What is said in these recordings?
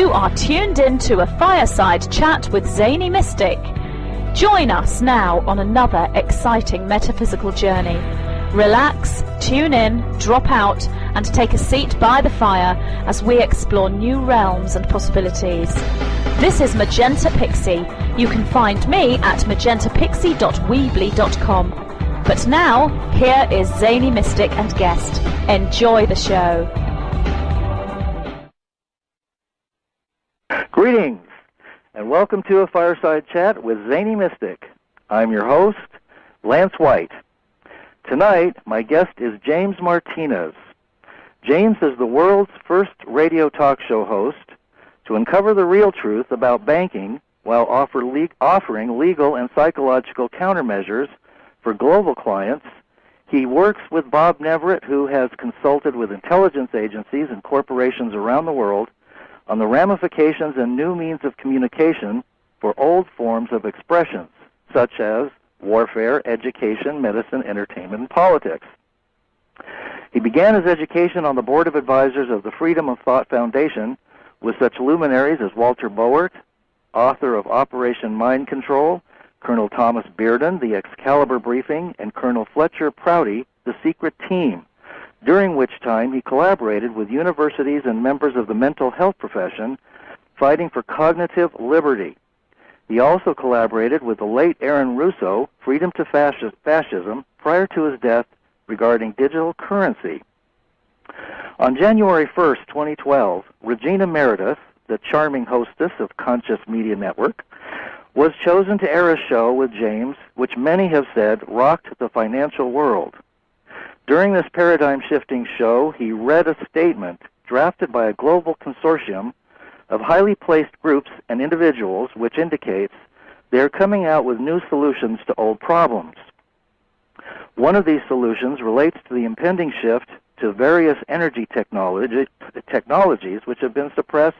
You are tuned in to a fireside chat with Zany Mystic. Join us now on another exciting metaphysical journey. Relax, tune in, drop out, and take a seat by the fire as we explore new realms and possibilities. This is Magenta Pixie. You can find me at magentapixie.weebly.com. But now, here is Zany Mystic and guest. Enjoy the show. Greetings, and welcome to a fireside chat with Zany Mystic. I'm your host, Lance White. Tonight, my guest is James Martinez. James is the world's first radio talk show host to uncover the real truth about banking while offering legal and psychological countermeasures for global clients. He works with Bob Neverett, who has consulted with intelligence agencies and corporations around the world on the ramifications and new means of communication for old forms of expressions, such as warfare, education, medicine, entertainment, and politics. He began his education on the board of advisors of the Freedom of Thought Foundation with such luminaries as Walter Boert, author of Operation Mind Control, Colonel Thomas Bearden, The Excalibur Briefing, and Colonel Fletcher Prouty, The Secret Team, during which time he collaborated with universities and members of the mental health profession fighting for cognitive liberty. He also collaborated with the late Aaron Russo, Freedom to Fascism, prior to his death, regarding digital currency. On January 1st, 2012, Regina Meredith, the charming hostess of Conscious Media Network, was chosen to air a show with James, which many have said rocked the financial world. During this paradigm-shifting show, he read a statement drafted by a global consortium of highly placed groups and individuals, which indicates they are coming out with new solutions to old problems. One of these solutions relates to the impending shift to various energy technologies which have been suppressed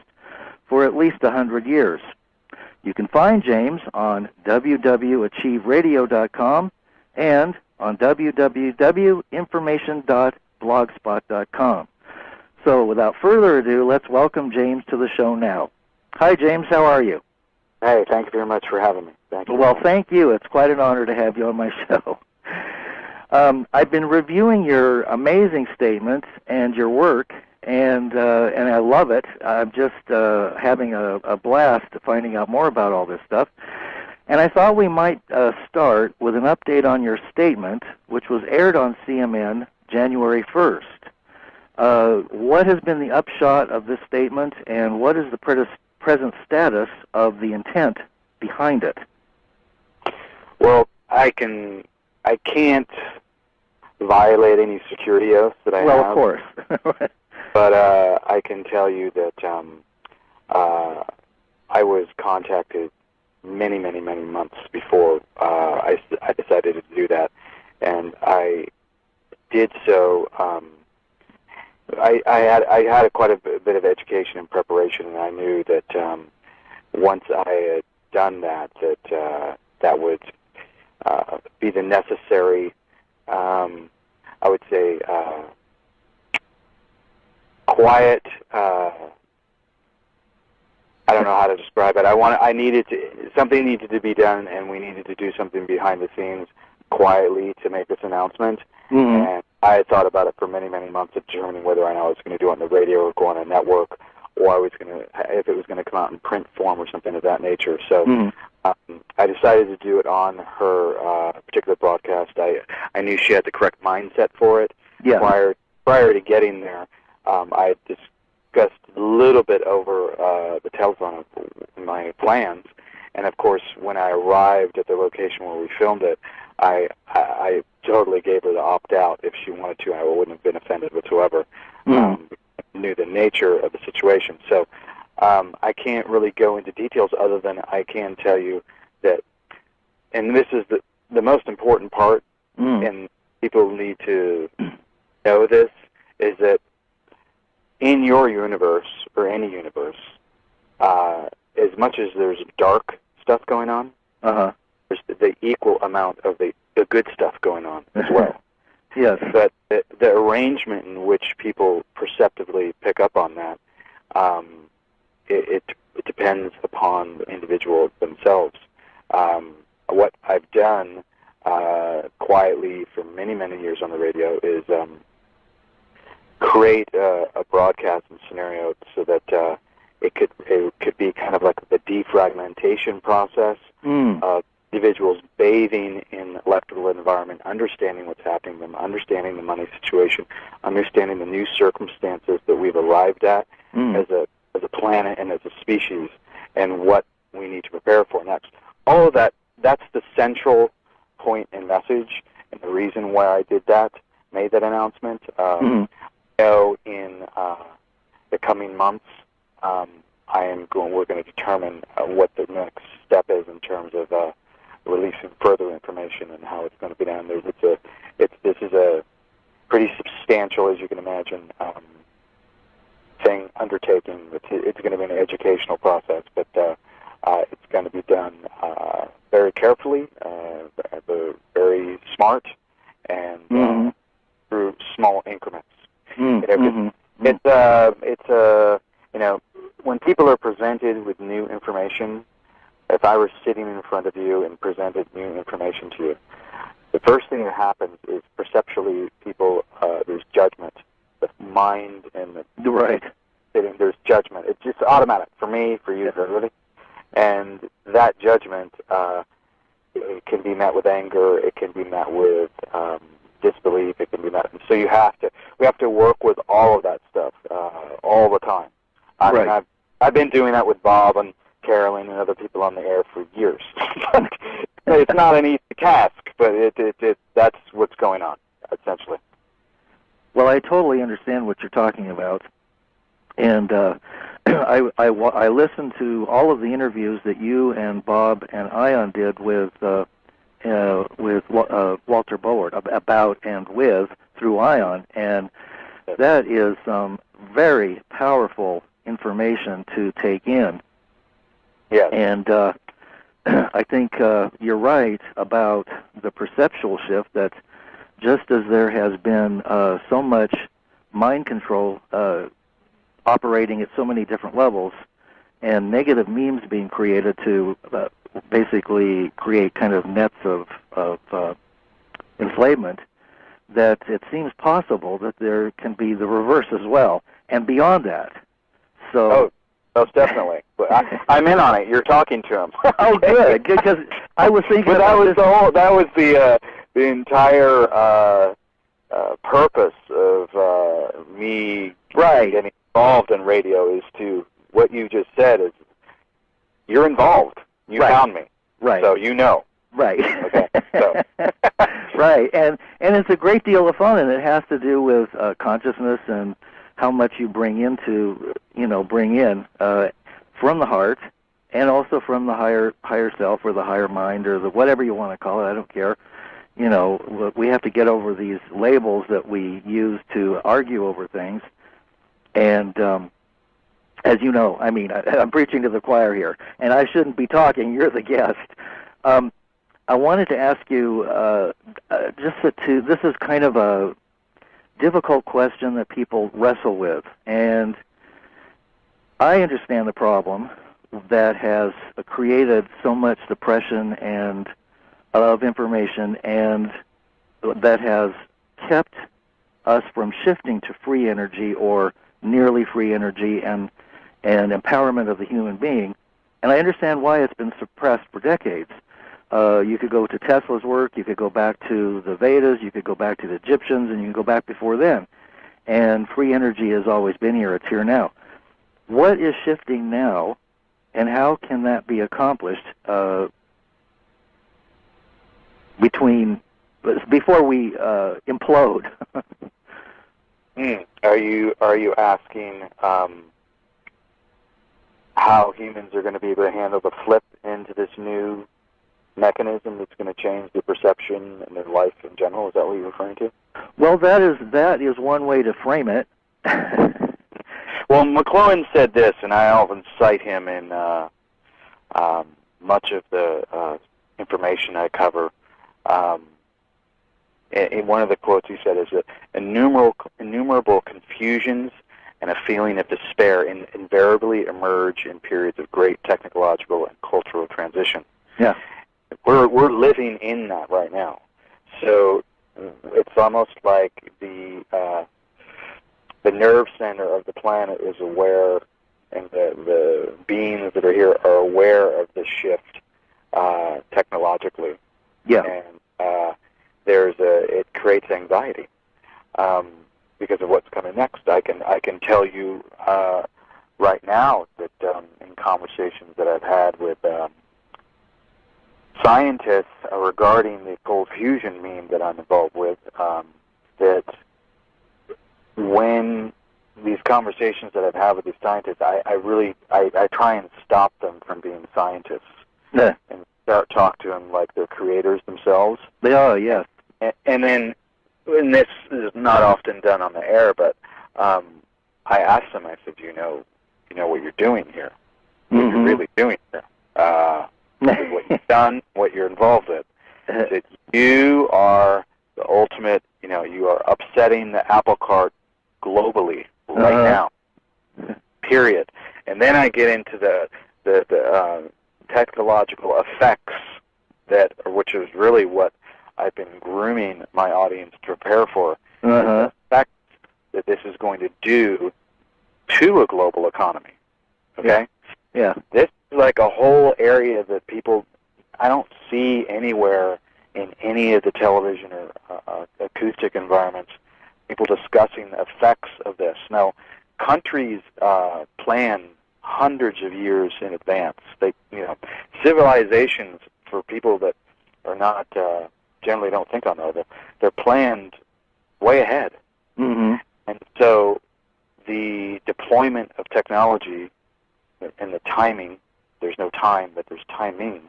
for at least 100 years. You can find James on www.achieveradio.com and on www.information.blogspot.com. So without further ado, let's welcome James to the show now. Hi, James. How are you? Hey, thank you very much for having me. Thank you. Well, thank you. It's quite an honor to have you on my show. I've been reviewing your amazing statements and your work, and I love it. I'm just having a blast finding out more about all this stuff. And I thought we might start with an update on your statement, which was aired on CMN January 1st. What has been the upshot of this statement, and what is the present status of the intent behind it? Well, I can't violate any security oaths that I have. Well, of course. But I can tell you that I was contacted many months before I decided to do that, and I did so. I had quite a bit of education and preparation, and I knew that once I had done that, that would be the necessary, I would say, quiet. I don't know how to describe it. Something needed to be done, and we needed to do something behind the scenes quietly to make this announcement. Mm-hmm. And I had thought about it for many months of determining whether or not I was going to do it on the radio or go on a network, or if it was going to come out in print form or something of that nature. So I decided to do it on her particular broadcast. I knew she had the correct mindset for it. Yeah. Prior to getting there, I had discussed a little bit over the telephone of my plans, and of course, when I arrived at the location where we filmed it, I totally gave her the opt-out if she wanted to. I wouldn't have been offended whatsoever. Knew the nature of the situation. So I can't really go into details other than I can tell you that, and this is the most important part, and people need to know this, is that in your universe, or any universe, as much as there's dark stuff going on, there's the equal amount of the good stuff going on as well. Yes. But the arrangement in which people perceptively pick up on that it depends upon the individual themselves. What I've done quietly for many, many years on the radio is create a broadcasting scenario so that it could be kind of like the defragmentation process of individuals bathing in electrical environment, understanding what's happening to them, understanding the money situation, understanding the new circumstances that we've arrived at as a planet and as a species, and what we need to prepare for next. All of that, that's the central point and message, and the reason why I did that, made that announcement. So in the coming months, we're going to determine what the next step is in terms of releasing further information and how it's going to be done. This is a pretty substantial, as you can imagine, undertaking. It's going to be an educational process, but it's going to be done very carefully, very smart, and through small increments. When people are presented with new information, if I were sitting in front of you and presented new information to you, the first thing that happens is perceptually there's judgment. The mind and there's judgment. It's just automatic for me, for you, for everybody. And that judgment it can be met with anger. It can be met with disbelief. It can be met. So we have to work with all of that stuff all the time. I mean, I've been doing that with Bob and Carolyn and other people on the air for years. It's not an easy task, but that's what's going on, essentially. Well, I totally understand what you're talking about, and I listened to all of the interviews that you and Bob and Ion did with Walter Board about and with through Ion, and that is very powerful information to take in. Yeah. And I think you're right about the perceptual shift, that just as there has been so much mind control operating at so many different levels, and negative memes being created to basically create kind of nets of enslavement, that it seems possible that there can be the reverse as well, and beyond that. So, most definitely. But I'm in on it. You're talking to him. Oh, good. Because I was thinking. But that was the entire purpose of me getting involved in radio, is to what you just said is you're involved. You found me. Right. So you know. Right. Okay. So. Right. And it's a great deal of fun, and it has to do with consciousness and how much you bring in from the heart, and also from the higher self, or the higher mind, or the whatever you want to call it. I don't care. We have to get over these labels that we use to argue over things. And as you know, I mean, I'm preaching to the choir here, and I shouldn't be talking. You're the guest. I wanted to ask you this is kind of a difficult question that people wrestle with, and I understand the problem that has created so much suppression and of information, and that has kept us from shifting to free energy, or nearly free energy, and empowerment of the human being. And I understand why it's been suppressed for decades. You could go to Tesla's work, you could go back to the Vedas, you could go back to the Egyptians, and you can go back before then. And free energy has always been here. It's here now. What is shifting now, and how can that be accomplished before we implode? Are you asking how humans are going to be able to handle the flip into this new mechanism that's going to change their perception and their life in general? Is that what you're referring to? Well, that is one way to frame it. Well, McLuhan said this, and I often cite him in much of the information I cover. In one of the quotes he said is that innumerable confusions and a feeling of despair invariably emerge in periods of great technological and cultural transition. Yeah. We're living in that right now. So it's almost like the nerve center of the planet is aware, and the beings that are here are aware of this shift technologically. Yeah. And it creates anxiety because of what's coming next. I can tell you right now that in conversations that I've had with scientists regarding the cold fusion meme that I'm involved with, that when these conversations that I've had with these scientists, I try and stop them from being scientists. Yeah. And talk to them like they're creators themselves. They are, yes. And then, and this is not often done on the air, but I asked them, I said, you know what you're doing here? What you're really doing here? What you've done, what you're involved with. I said, you are the ultimate, you are upsetting the apple cart globally right now, period. And then I get into the technological effects which is really what I've been grooming my audience to prepare for. The effects that this is going to do to a global economy. Okay? Yeah. This is like a whole area that I don't see anywhere in any of the television or acoustic environments, people discussing the effects of this. Now, countries plan hundreds of years in advance. Civilizations, for people that are not generally don't think on that, they're planned way ahead. Mm-hmm. And so the deployment of technology and the timing, there's no time, but there's timing,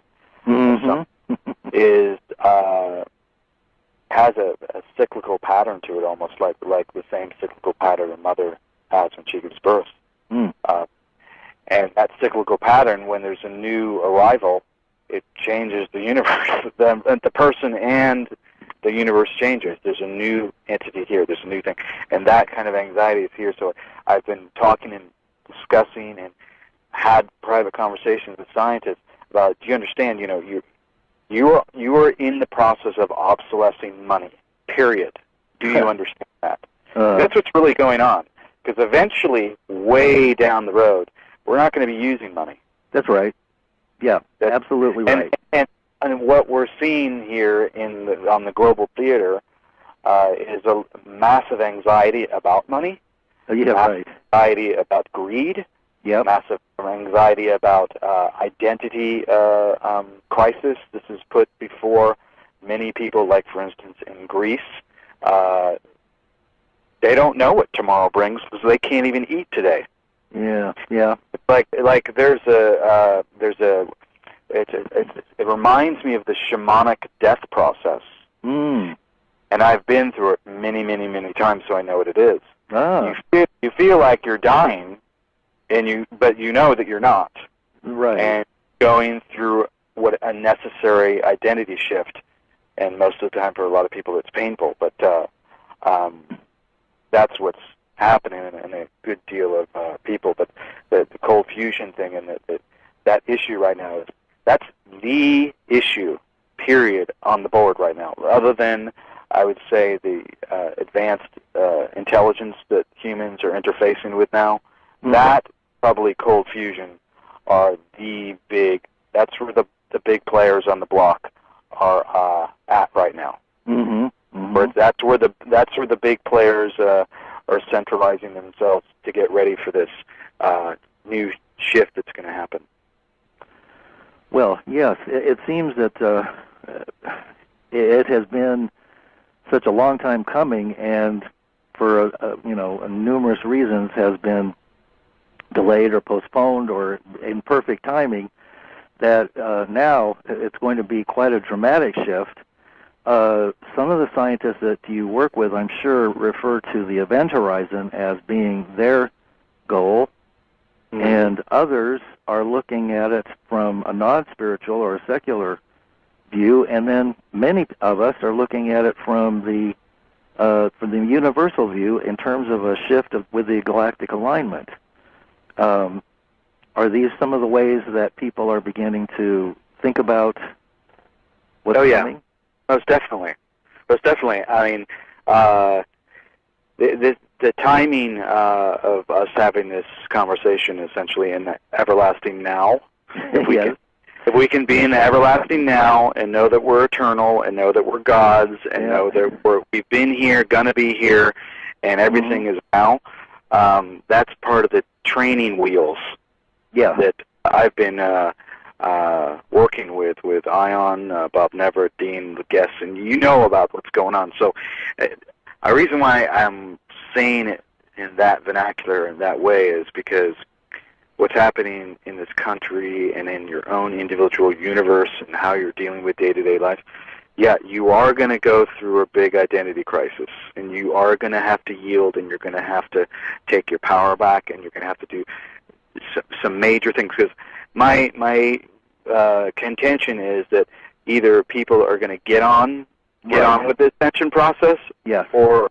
is has a cyclical pattern to it, almost like the same cyclical pattern a mother has when she gives birth. And that cyclical pattern, when there's a new arrival, it changes the universe. The person and the universe changes. There's a new entity here. There's a new thing. And that kind of anxiety is here. So I've been talking and discussing and had private conversations with scientists about, do you understand, you are in the process of obsolescing money, period. Do you understand that? That's what's really going on. Because eventually, way down the road, we're not going to be using money. That's right. Yeah, absolutely right. And what we're seeing here on the global theater is a massive anxiety about money, anxiety about greed, massive anxiety about identity crisis. This is put before many people, like, for instance, in Greece. They don't know what tomorrow brings because they can't even eat today. Yeah, yeah. Like it reminds me of the shamanic death process. And I've been through it many, many, many times, so I know what it is. You feel like you're dying, but you know that you're not. Right. And going through what a necessary identity shift, and most of the time for a lot of people it's painful, but that's what's happening in a good deal of people. But the cold fusion thing and that issue right now that's the issue, period, on the board right now. Other than, I would say, the advanced intelligence that humans are interfacing with now, that probably cold fusion are that's where the big players on the block are at right now. That's where the big players are centralizing themselves to get ready for this new shift that's going to happen. Well, yes, it seems that it has been such a long time coming, and for numerous reasons has been delayed or postponed or in perfect timing, that now it's going to be quite a dramatic shift. Some of the scientists that you work with, I'm sure, refer to the event horizon as being their goal, and others are looking at it from a non-spiritual or a secular view, and then many of us are looking at it from the from the universal view in terms of a shift with the galactic alignment. Are these some of the ways that people are beginning to think about what's coming? Most definitely. Most definitely. I mean, the timing of us having this conversation essentially in the everlasting now, if we can be in the everlasting now and know that we're eternal and know that we're gods and know that we've been here, gonna be here, and everything is now, that's part of the training wheels that I've been working with Ion, Bob Neverett, Dean, the guests, and you know about what's going on. So a reason why I'm saying it in that vernacular, in that way, is because what's happening in this country and in your own individual universe and how you're dealing with day-to-day life, you are going to go through a big identity crisis, and you are going to have to yield, and you're going to have to take your power back, and you're going to have to do some major things. Because my contention is that either people are going to get on with the ascension process, or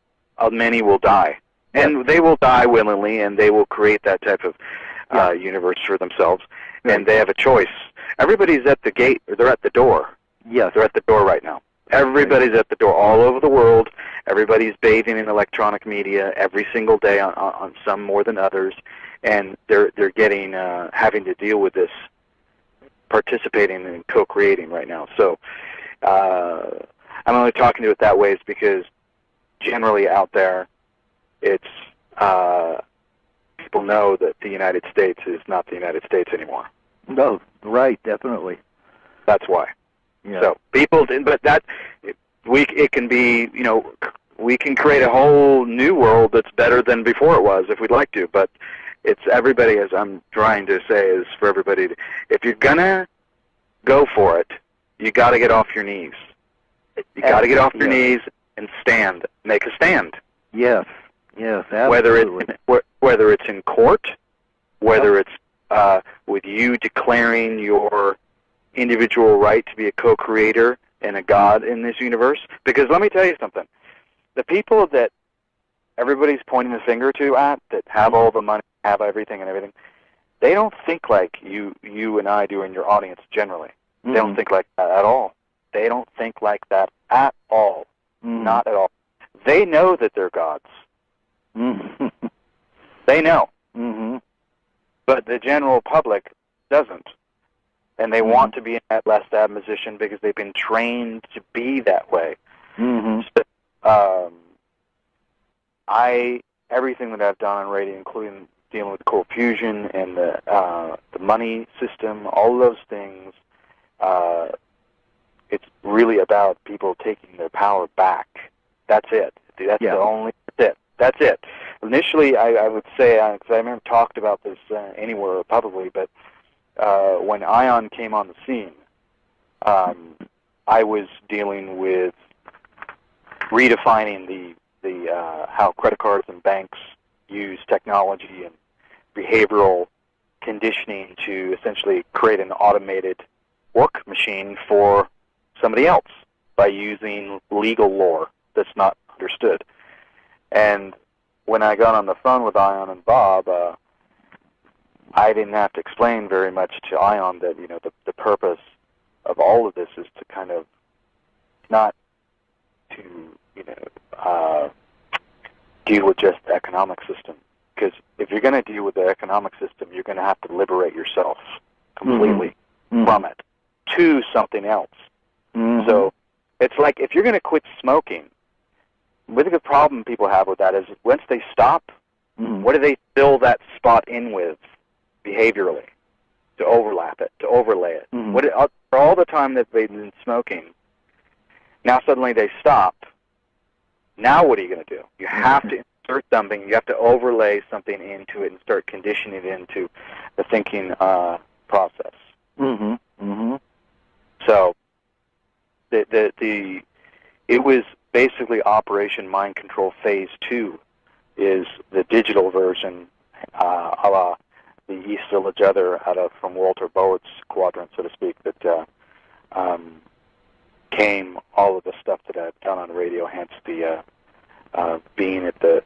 many will die. And they will die willingly, and they will create that type of universe for themselves, and they have a choice. Everybody's at the gate, or they're at the door. Yes, they're at the door right now. Everybody's at the door all over the world. Everybody's bathing in electronic media every single day, on some more than others, and they're getting having to deal with this, participating and co-creating right now. So I'm only talking to it that way is because generally out there, it's people know that the United States is not the United States anymore. No, right, definitely. That's why. Yeah. So people, but it can be, we can create a whole new world that's better than before it was if we'd like to. But it's everybody, as I'm trying to say, is for everybody. If you're gonna go for it, you got to get off your knees. You got to get off your knees and stand. Make a stand. Yes. Yes, absolutely. Whether it's in court, whether it's with you declaring your individual right to be a co-creator and a god in this universe. Because let me tell you something. The people that everybody's pointing the finger to that have all the money, have everything and everything, they don't think like you and I do in your audience generally. They don't think like that at all. They don't think like that at all. Not at all. They know that they're gods. They know. But the general public doesn't. And they want to be in that less than position because they've been trained to be that way. So, everything that I've done on radio, including dealing with cold fusion and the money system, all of those things, it's really about people taking their power back. That's it. That's it. Initially, I would say, because I haven't talked about this anywhere publicly, but when Ion came on the scene, I was dealing with redefining the how credit cards and banks use technology and behavioral conditioning to essentially create an automated work machine for somebody else by using legal lore that's not understood. And when I got on the phone with Ion and Bob, I didn't have to explain very much to Ion that the purpose of all of this is to kind of not to deal with just the economic system, because if you're going to deal with the economic system, you're going to have to liberate yourself completely from it to something else. So it's like if you're going to quit smoking, the big problem people have with that is once they stop, what do they fill that spot in with behaviorally to overlap it, to overlay it? For all the time that they've been smoking, now suddenly they stop. Now what are you going to do? You have to insert something. You have to overlay something into it and start conditioning it into the thinking process. So it was basically Operation Mind Control Phase 2 is the digital version, a la the East Village Other from Walter Bowett's quadrant, so to speak, that came all of the stuff that I've done on radio, hence the being at the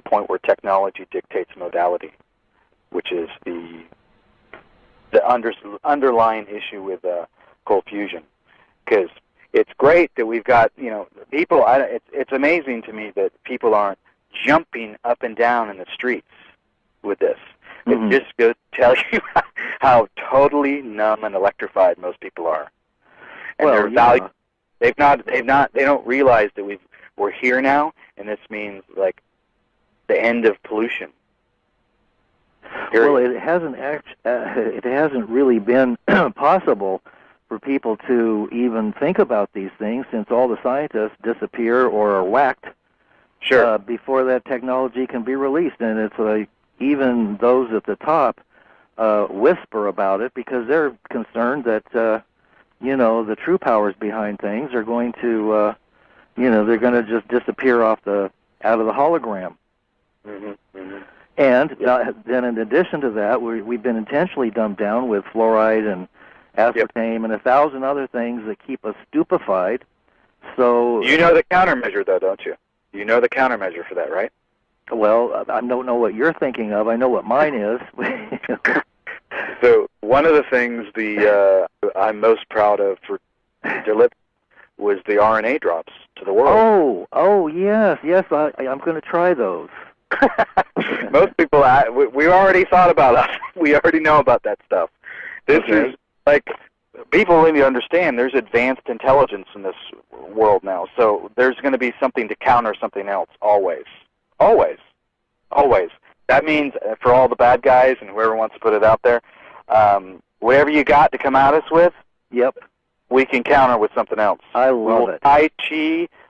point where technology dictates modality, which is the underlying issue with cold fusion. Because it's great that we've got, people. It's amazing to me that people aren't jumping up and down in the streets with this. Mm-hmm. It just goes to tell you how totally numb and electrified most people are, and their value. They don't realize that we're here now, and this means like the end of pollution. Period. Well, it hasn't really been possible for people to even think about these things since all the scientists disappear or are whacked. Sure. Before that technology can be released, and it's like even those at the top whisper about it because they're concerned that the true powers behind things are going to they're going to just disappear out of the hologram. Mm-hmm. Mm-hmm. And then in addition to that, we've been intentionally dumbed down with fluoride and aspartame and 1,000 other things that keep us stupefied. So you know the countermeasure, though, don't you? You know the countermeasure for that, right? Well, I don't know what you're thinking of. I know what mine is. So one of the things I'm most proud of for delivering was the RNA drops to the world. Oh, yes. I'm going to try those. Most people, we already thought about us. We already know about that stuff. This is like people really understand. There's advanced intelligence in this world now, so there's going to be something to counter something else. Always. That means for all the bad guys and whoever wants to put it out there, whatever you got to come at us with, we can counter with something else. I love it.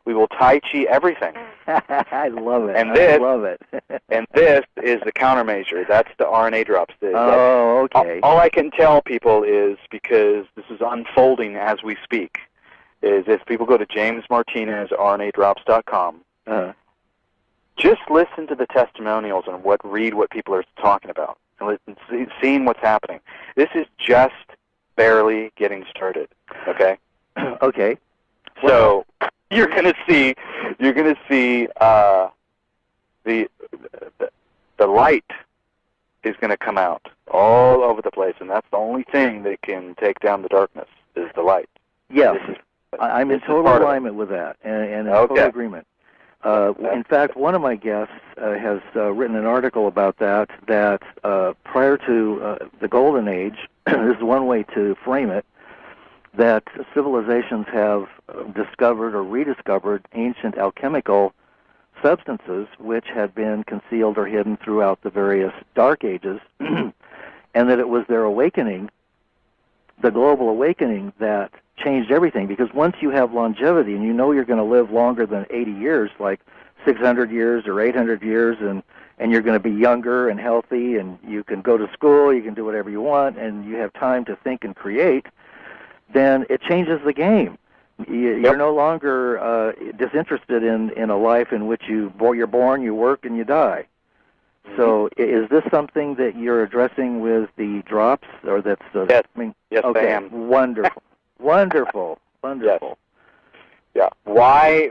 We will Tai Chi everything. I love it. I love it. And this is the countermeasure. That's the RNA drops. Okay. All I can tell people is, because this is unfolding as we speak, is if people go to JAMES MARTINEZ, RNAdrops.com, just listen to the testimonials and read what people are talking about, and seeing what's happening. This is just barely getting started. Okay. Okay. So you're gonna see the light is gonna come out all over the place, and that's the only thing that can take down the darkness is the light. Yes, I'm in total alignment with that, and in total agreement. In fact, one of my guests has written an article about that prior to the Golden Age, this is one way to frame it, that civilizations have discovered or rediscovered ancient alchemical substances which had been concealed or hidden throughout the various dark ages, and that it was their awakening, the global awakening, that changed everything. Because once you have longevity and you know you're going to live longer than 80 years, like 600 years or 800 years, and you're going to be younger and healthy, and you can go to school, you can do whatever you want, and you have time to think and create, then it changes the game. You're no longer disinterested in a life in which you're born, you work, and you die. So is this something that you're addressing with the drops, or that's the... Yes, okay. I am. Wonderful. Wonderful. Yes. Yeah. Why,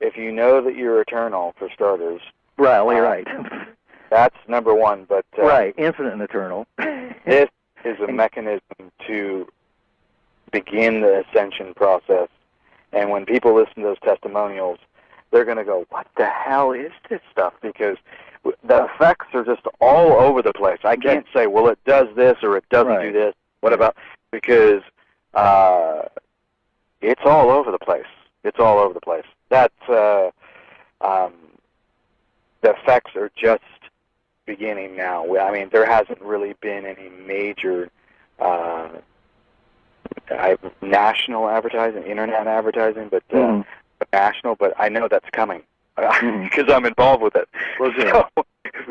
if you know that you're eternal, for starters... Right. That's number one, but... right, infinite and eternal. This is a mechanism to begin the ascension process. And when people listen to those testimonials, they're going to go, what the hell is this stuff? Because the effects are just all over the place. I can't say, well, it does this or it doesn't do this. What about... Because it's all over the place. It's all over the place. That's... the effects are just beginning now. I mean, there hasn't really been any major national advertising, internet advertising, but national. But I know that's coming because I'm involved with it.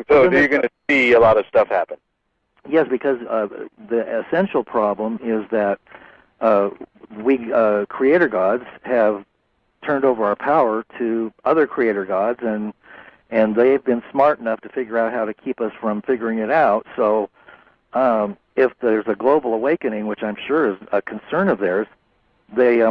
So you're going to see a lot of stuff happen. Yes, because the essential problem is that we creator gods have turned over our power to other creator gods, and they've been smart enough to figure out how to keep us from figuring it out. So if there's a global awakening, which I'm sure is a concern of theirs, they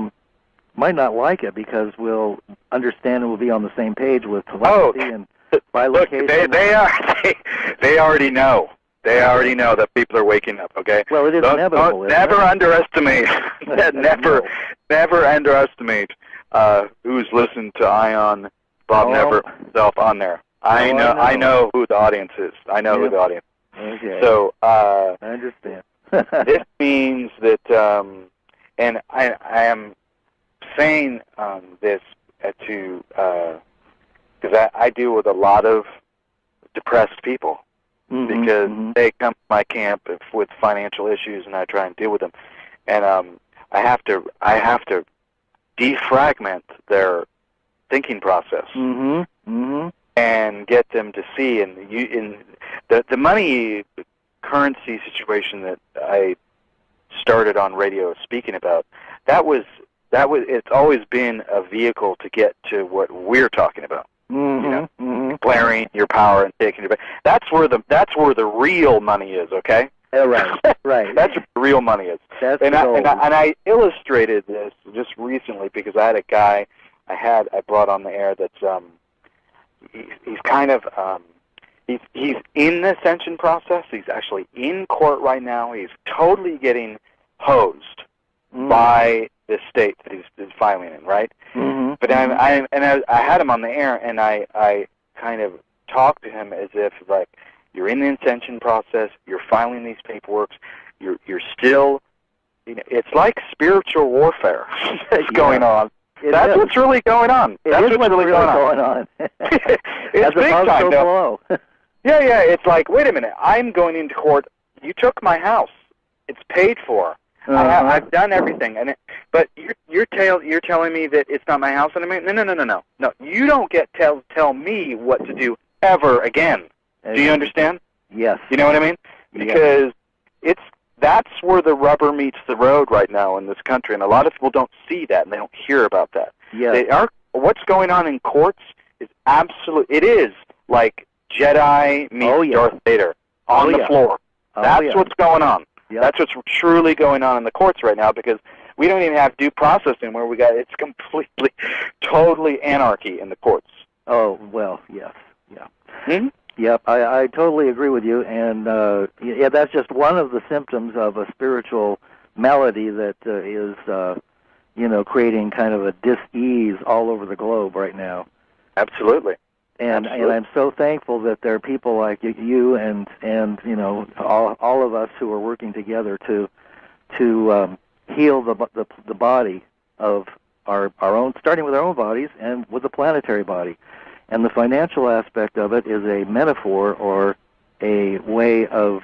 might not like it because we'll understand and we'll be on the same page with telepathy and bilocation. Look, they already know. They already know that people are waking up. Okay. Well, it is inevitable. Never underestimate. Never underestimate who's listened to Ion Bob Never himself on there. I know who the audience is. I know who the audience is. Okay. So I understand. this means that, and I am saying this to because I deal with a lot of depressed people because they come to my camp with financial issues, and I try and deal with them, and I have to defragment their thinking process and get them to see, and in the money currency situation that I started on radio speaking about, that was it's always been a vehicle to get to what we're talking about. Declaring your power and taking your. That's where the real money is. Okay. Right. That's where the real money is. And I illustrated this just recently because I had a guy I brought on the air that's he's kind of he's in the ascension process. He's actually in court right now. He's totally getting hosed by the state that he's filing in, right? But I had him on the air, and I kind of talked to him as if like you're in the ascension process, you're filing these paperwork, you're still, it's like spiritual warfare that's going on. That's what's really going on. That's what's really going on. It's big time, though. Yeah. It's like, wait a minute, I'm going into court. You took my house. It's paid for. I've done everything, but you're telling me that it's not my house anymore. No. You don't get tell me what to do ever again. Do you understand? Yes. You know what I mean? Because that's where the rubber meets the road right now in this country, and a lot of people don't see that and they don't hear about that. Yeah. What's going on in courts is absolute. It is like Jedi meets Darth Vader on the floor. That's what's going on. Yep. That's what's truly going on in the courts right now, because we don't even have due process anymore. It's completely, totally anarchy in the courts. Oh, well, yes. Yeah. Yep, I totally agree with you, and that's just one of the symptoms of a spiritual malady that is, creating kind of a dis-ease all over the globe right now. Absolutely. And I'm so thankful that there are people like you and all of us who are working together to heal the body of our own, starting with our own bodies and with the planetary body. And the financial aspect of it is a metaphor or a way of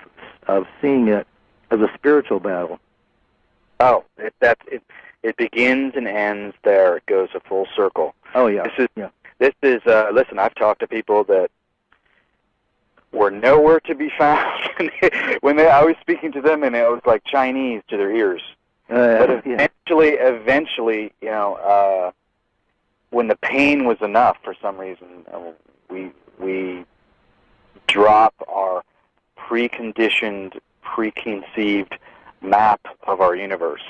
seeing it as a spiritual battle. Oh, it begins and ends there. It goes a full circle. Oh yeah. This is listen, I've talked to people that were nowhere to be found when I was speaking to them, and it was like Chinese to their ears. But eventually, when the pain was enough for some reason, we drop our preconditioned, preconceived map of our universe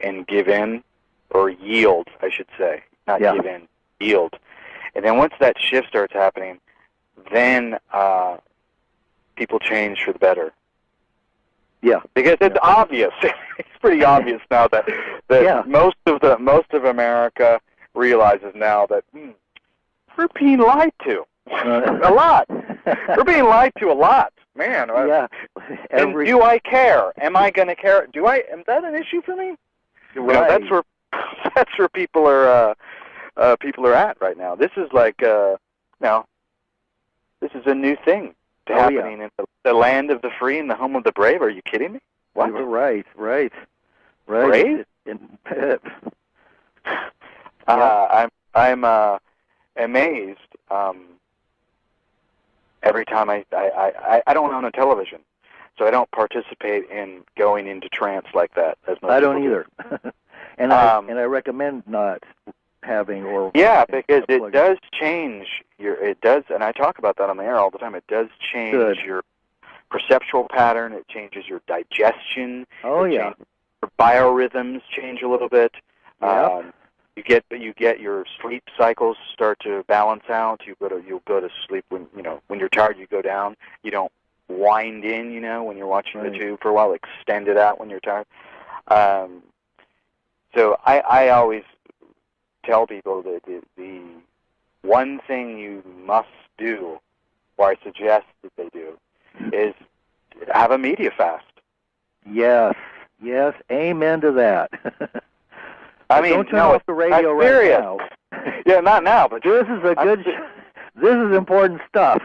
and give in, or yield, I should say. Not give in, yield. And then once that shift starts happening, then people change for the better. Yeah, because it's obvious. It's pretty obvious now that most of America realizes now that we're being lied to a lot. We're being lied to a lot, man. Yeah. And do I care? Am I going to care? Is that an issue for me? Right. That's where people are at right now. This is like this is a new thing happening in the land of the free and the home of the brave. Are you kidding me? What? You're right. Brave? I'm amazed every time I don't own a television, so I don't participate in going into trance like that. I don't either. And I recommend not having or because it does change and I talk about that on the air all the time. It does change your perceptual pattern. It changes your digestion. Oh, your biorhythms change a little bit. Yep. You get your sleep cycles start to balance out. You'll go to sleep when you're tired. You go down. You don't wind in. When you're watching the tube for a while, extend it out when you're tired. So I always tell people that the one thing you must do, or I suggest that they do, is have a media fast. Yes, amen to that. I mean, don't turn off the radio right now. Yeah, not now, but this is this is important stuff.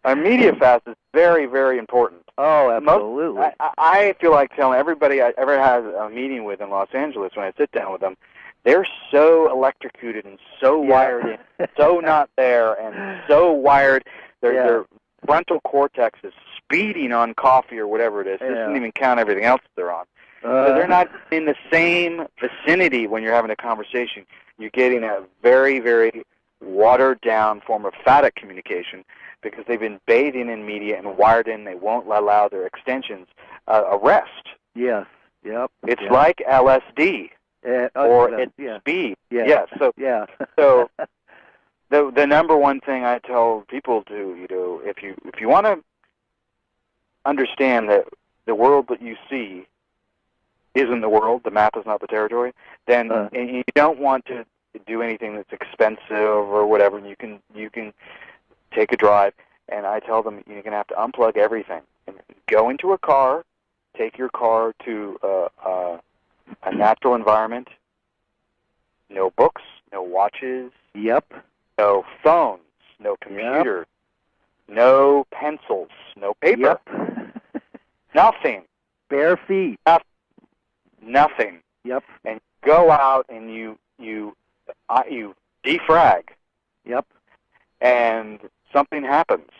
A media fast is very, very important. Oh, absolutely. I feel like telling everybody I ever had a meeting with in Los Angeles, when I sit down with them, they're so electrocuted and so wired in, so not there, and so wired. Their frontal cortex is speeding on coffee or whatever it is. This doesn't even count everything else that they're on. So they're not in the same vicinity when you're having a conversation. You're getting a very, very watered-down form of phatic communication because they've been bathing in media and wired in. They won't allow their extensions a rest. Yes. Yep. It's like LSD or it's speed. Yeah. Yes. So, yeah. So the number one thing I tell people to, if you want to understand that the world that you see isn't the world, the map is not the territory, then and you don't want to do anything that's expensive or whatever, and you can take a drive, and I tell them you're going to have to unplug everything and go into a car, take your car to a natural environment, no books, no watches, no phones, no computers, no pencils, no paper, nothing. Bare feet. Nothing. Yep. And go out and you defrag. Yep. And something happens.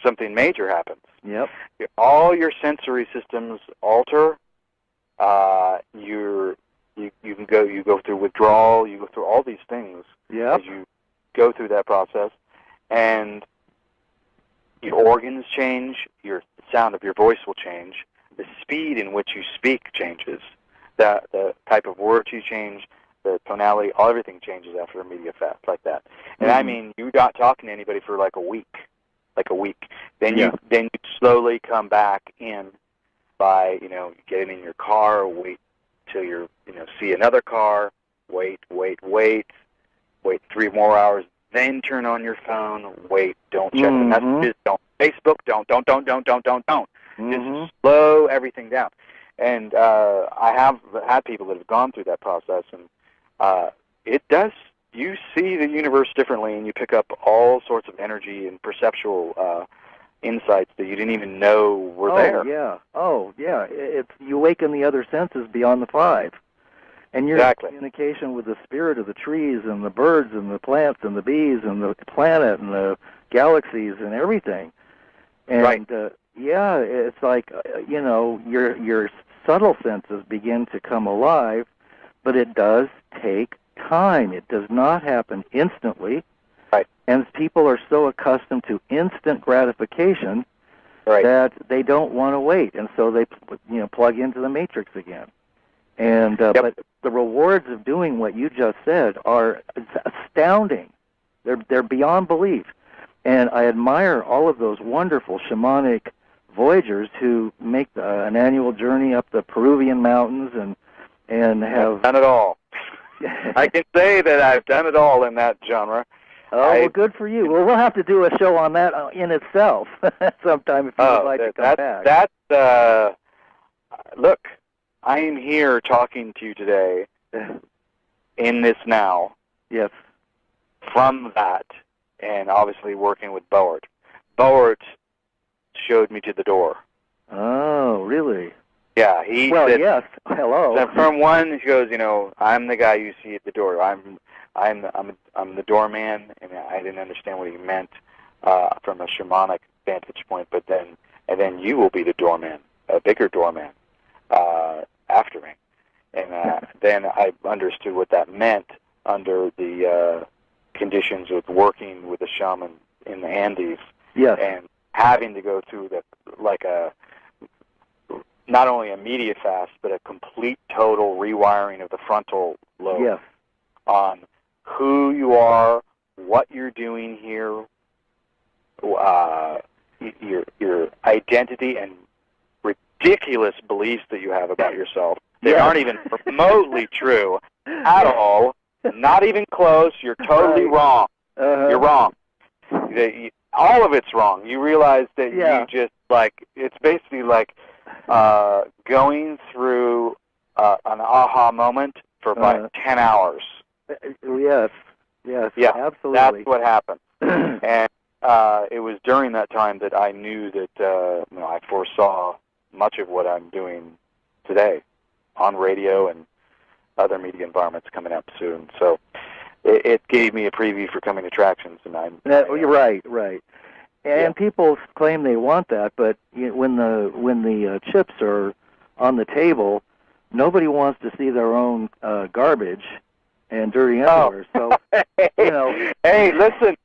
Something major happens. Yep. All your sensory systems alter. You go through withdrawal. You go through all these things as you go through that process, and your organs change. The sound of your voice will change. The speed in which you speak changes. The type of words you change, the tonality, everything changes after a media fast like that. And I mean, you're not talking to anybody for like a week. Then you slowly come back in by getting in your car, wait till you see another car, wait 3 more hours, then turn on your phone, wait, don't check the messages, don't Facebook, don't. Just slow everything down. And I have had people that have gone through that process, and it does. You see the universe differently, and you pick up all sorts of energy and perceptual insights that you didn't even know were there. Oh, yeah. It's you awaken the other senses beyond the five. And you're in communication with the spirit of the trees and the birds and the plants and the bees and the planet and the galaxies and everything. And it's like your subtle senses begin to come alive, but it does take time. It does not happen instantly. Right. And people are so accustomed to instant gratification that they don't want to wait, and so they plug into the matrix again. And but the rewards of doing what you just said are astounding. They're beyond belief. And I admire all of those wonderful shamanic voyagers who make an annual journey up the Peruvian mountains and have I've done it all. I can say that I've done it all in that genre. Oh, well, good for you. Well, we'll have to do a show on that in itself sometime if you would like to come back. Look, I am here talking to you today in this now. Yes. From that, and obviously working with Boert. Boert showed me to the door. Oh, really? Yeah, he said, yes. Hello. From one, he goes, I'm the guy you see at the door. I'm the doorman, and I didn't understand what he meant from a shamanic vantage point. But then you will be the doorman, a bigger doorman after me. And then I understood what that meant under the conditions of working with a shaman in the Andes. Yes. And having to go through not only a media fast, but a complete, total rewiring of the frontal lobe. Yes. on who you are, what you're doing here, your identity, and ridiculous beliefs that you have about yourself. They aren't even remotely true at all. Not even close. You're totally wrong. You're wrong. All of it's wrong. You realize that you just, like, it's basically like going through an aha moment for about 10 hours. Yes, absolutely. That's what happened. And it was during that time that I knew that I foresaw much of what I'm doing today on radio and other media environments coming up soon. So it gave me a preview for coming attractions, and you're right. And people claim they want that, but when the chips are on the table, nobody wants to see their own garbage and dirty underwear. So hey, listen,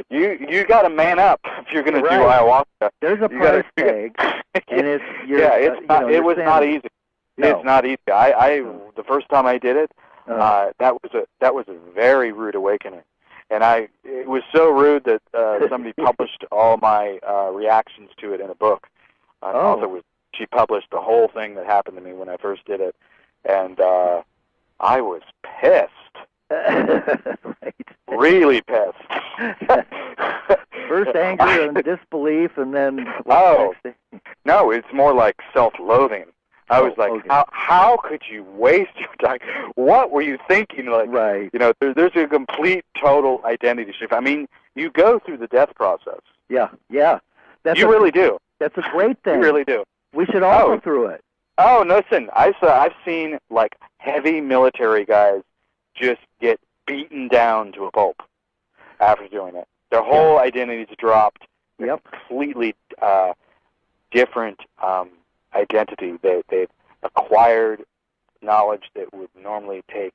you got to man up if you're going to do ayahuasca. There's a price tag, and it was not easy. No. It's not easy. I the first time I did it, that was a very rude awakening, and it was so rude that somebody published all my reactions to it in a book. She published the whole thing that happened to me when I first did it, and I was pissed. Right. Really pissed. First anger and disbelief, and then no, it's more like self-loathing. I was like, how could you waste your time? What were you thinking? Like, there's a complete, total identity shift. I mean, you go through the death process. Yeah. You really do. That's a great thing. You really do. We should all go through it. Oh, no, listen, I've seen, like, heavy military guys just get beaten down to a pulp after doing it. Their whole identity's dropped. Completely different identity. They've acquired knowledge that would normally take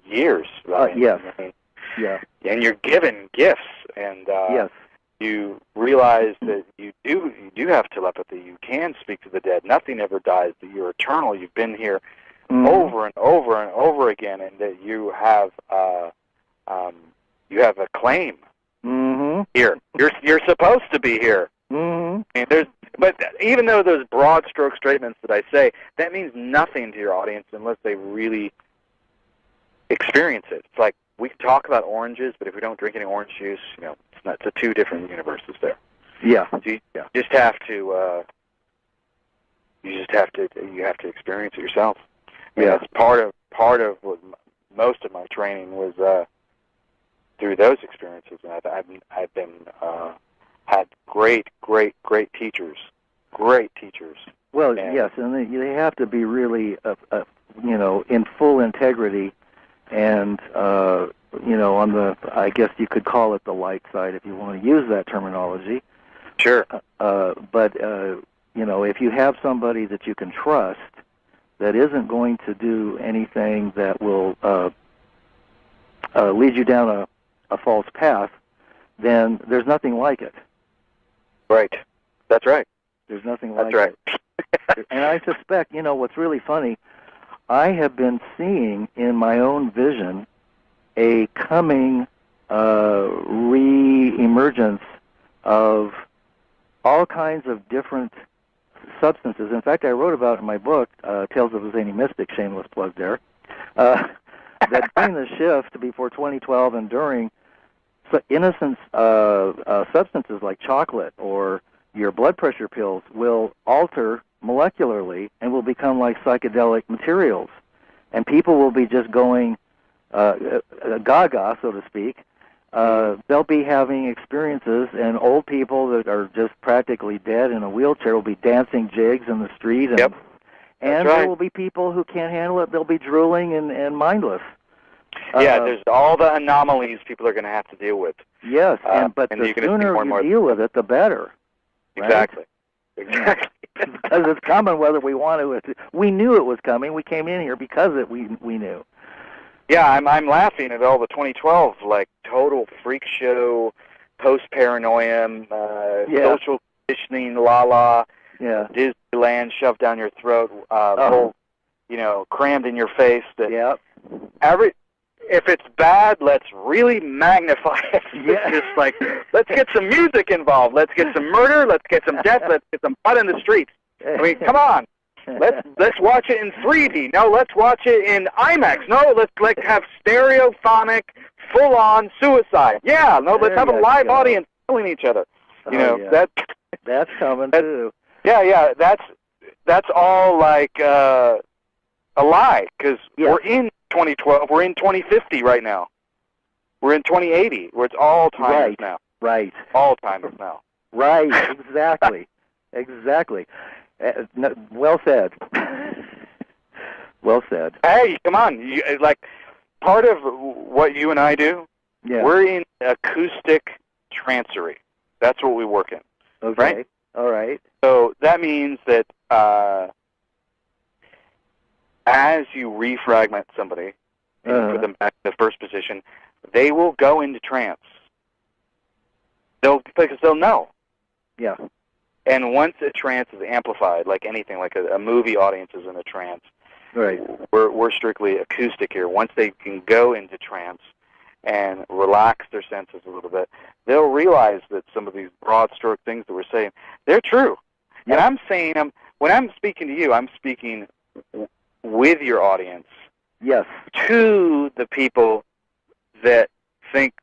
years. Right? And you're given gifts, and you realize that you do have telepathy. You can speak to the dead. Nothing ever dies. That you're eternal. You've been here over and over and over again, and that you have a claim here. You're supposed to be here. And but even though those broad stroke statements that I say, that means nothing to your audience unless they really experience it. It's like we can talk about oranges, but if we don't drink any orange juice, it's a two different universes there. You just have to. You have to experience it yourself. That's part of what most of my training was through those experiences, and I've been had great teachers. Great teachers. Well, yes, and they have to be really, in full integrity, and on the, I guess you could call it the light side if you want to use that terminology. Sure. But if you have somebody that you can trust, that isn't going to do anything that will lead you down a false path, then there's nothing like it. Right. That's right. There's nothing like it. And I suspect, what's really funny, I have been seeing in my own vision a coming re-emergence of all kinds of different substances. In fact, I wrote about it in my book, Tales of a Zany Mystic, shameless plug there, that during the shift before 2012 and during, innocent substances like chocolate or your blood pressure pills will alter molecularly and will become like psychedelic materials. And people will be just going gaga, so to speak. They'll be having experiences, and old people that are just practically dead in a wheelchair will be dancing jigs in the street. And, and there will be people who can't handle it. They'll be drooling and mindless. There's all the anomalies people are going to have to deal with. Yes, but the sooner you deal with it, the better. Exactly. Because it's coming whether we want to. We knew it was coming. We came in here because we knew. Yeah, I'm laughing at all the 2012, like, total freak show, post-paranoia, social conditioning, Disneyland shoved down your throat, crammed in your face. That if it's bad, let's really magnify it. Yeah. It's just like, let's get some music involved. Let's get some murder. Let's get some death. Let's get some blood in the streets. I mean, come on. Let's watch it in 3D. No, let's watch it in IMAX. No, let's have stereophonic, full-on suicide. Yeah, no, let's have a live audience killing each other. You know, that's coming too. Yeah, that's all like a lie, because we're in 2012. We're in 2050 right now. We're in 2080, where it's all timers now. Right. All timers now. Right. Exactly. Exactly. Well said. Well said. Hey, come on! Like, part of what you and I do, we're in acoustic trancery. That's what we work in. Okay. Right? All right. So that means that as you refragment somebody and put them back in the first position, they will go into trance. Because they'll know. Yeah. And once a trance is amplified, like anything, like a movie audience is in a trance, right. We're strictly acoustic here. Once they can go into trance and relax their senses a little bit, they'll realize that some of these broad stroke things that we're saying, they're true. Yep. And I'm saying, when I'm speaking to you, I'm speaking with your audience. Yes. To the people that think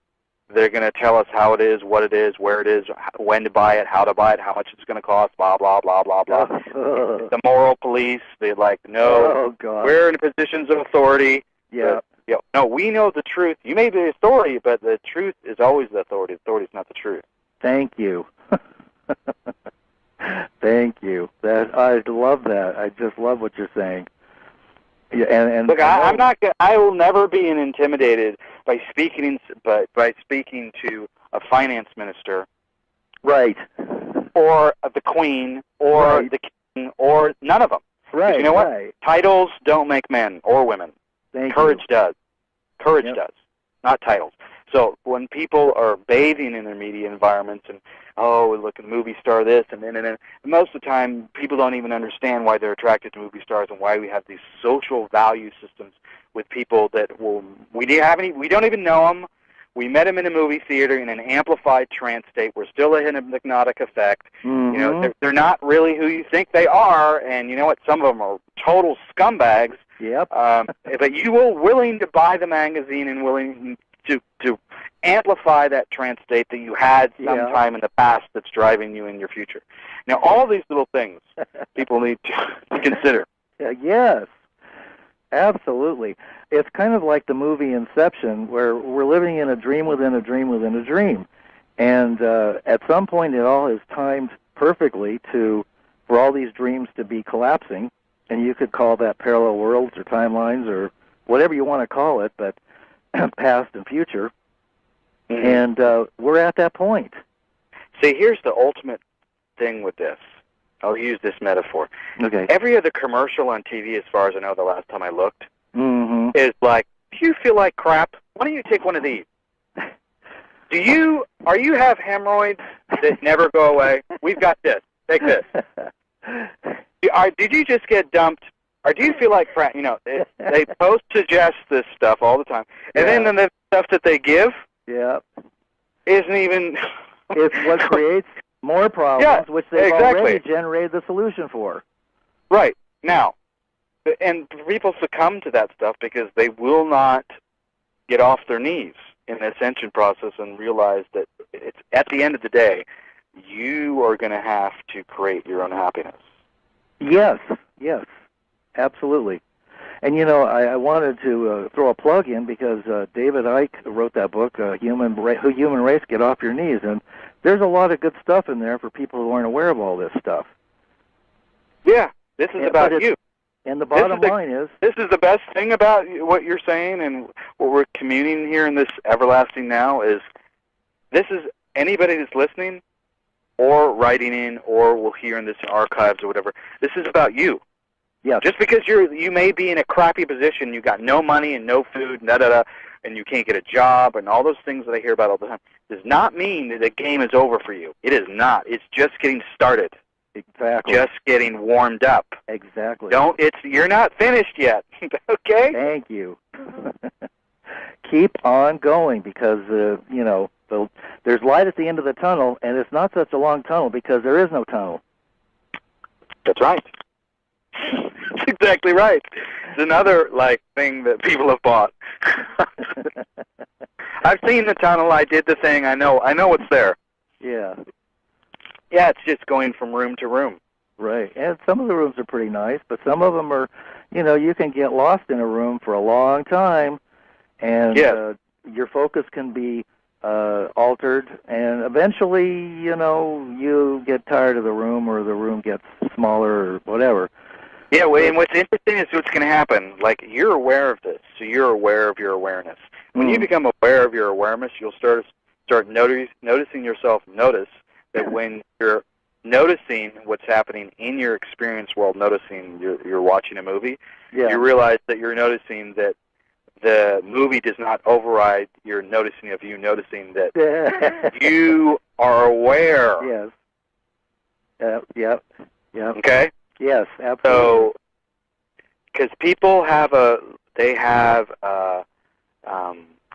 they're going to tell us how it is, what it is, where it is, when to buy it, how to buy it, how much it's going to cost, blah, blah, blah, blah, blah. The moral police, they're like, no, we're in positions of authority. Yeah. But, no, we know the truth. You may be the authority, but the truth is always the authority. The authority is not the truth. Thank you. Thank you. I love that. I just love what you're saying. Yeah, and look, I'm not. I will never be intimidated by speaking to a finance minister, right, or the Queen, or the King, or none of them. Right. You know what? Titles don't make men or women. Courage does. Courage does, not titles. So when people are bathing in their media environments and, look at movie star this, and most of the time people don't even understand why they're attracted to movie stars and why we have these social value systems with people that we don't even know them. We met them in a movie theater in an amplified trance state. We're still a hypnotic effect. Mm-hmm. You know, they're not really who you think they are, and you know what? Some of them are total scumbags. Yep. But you were willing to buy the magazine and willing to amplify that trance state that you had sometime in the past that's driving you in your future. Now, all these little things people need to consider. Yes, absolutely. It's kind of like the movie Inception, where we're living in a dream within a dream within a dream. And at some point it all is timed perfectly for all these dreams to be collapsing, and you could call that parallel worlds or timelines or whatever you want to call it, but past and future, and we're at that point. See, here's the ultimate thing with this. I'll use this metaphor. Okay. Every other commercial on TV, as far as I know, the last time I looked, is like, do you feel like crap? Why don't you take one of these? Are you have hemorrhoids that never go away? We've got this. Take this. Did you just get dumped? Or do you feel like crap? You know, they post-suggest this stuff all the time. And then the stuff that they give isn't even... It's what creates more problems, which they've already generated the solution for. Right. Now, and people succumb to that stuff because they will not get off their knees in the ascension process and realize that it's at the end of the day, you are going to have to create your own happiness. Yes, absolutely. And, you know, I wanted to throw a plug in because David Icke wrote that book, Human Race, Get Off Your Knees, and there's a lot of good stuff in there for people who aren't aware of all this stuff. Yeah, this is about you. And the bottom line is... This is the best thing about what you're saying and what we're communing here in this Everlasting Now is this is anybody that's listening or writing in or will hear in this archives or whatever, this is about you. Yeah. Just because you may be in a crappy position, you got no money and no food, and you can't get a job and all those things that I hear about all the time, does not mean that the game is over for you. It is not. It's just getting started. Exactly. Just getting warmed up. Exactly. You're not finished yet. Okay? Thank you. keep on going because, there's light at the end of the tunnel, and it's not such a long tunnel because there is no tunnel. That's right. That's exactly right. It's another, thing that people have bought. I've seen the tunnel. I did the thing. I know what's there. Yeah. Yeah, it's just going from room to room. Right. And some of the rooms are pretty nice, but some of them are, you can get lost in a room for a long time, and your focus can be altered, and eventually, you get tired of the room, or the room gets smaller, or whatever. Yeah, and what's interesting is what's going to happen. You're aware of this, so you're aware of your awareness. When you become aware of your awareness, you'll start noticing yourself. Notice that when you're noticing what's happening in your experience while noticing you're watching a movie, you realize that you're noticing that the movie does not override your noticing of you noticing that you are aware. Yes. Yep. Okay? Yes, absolutely. So, because people have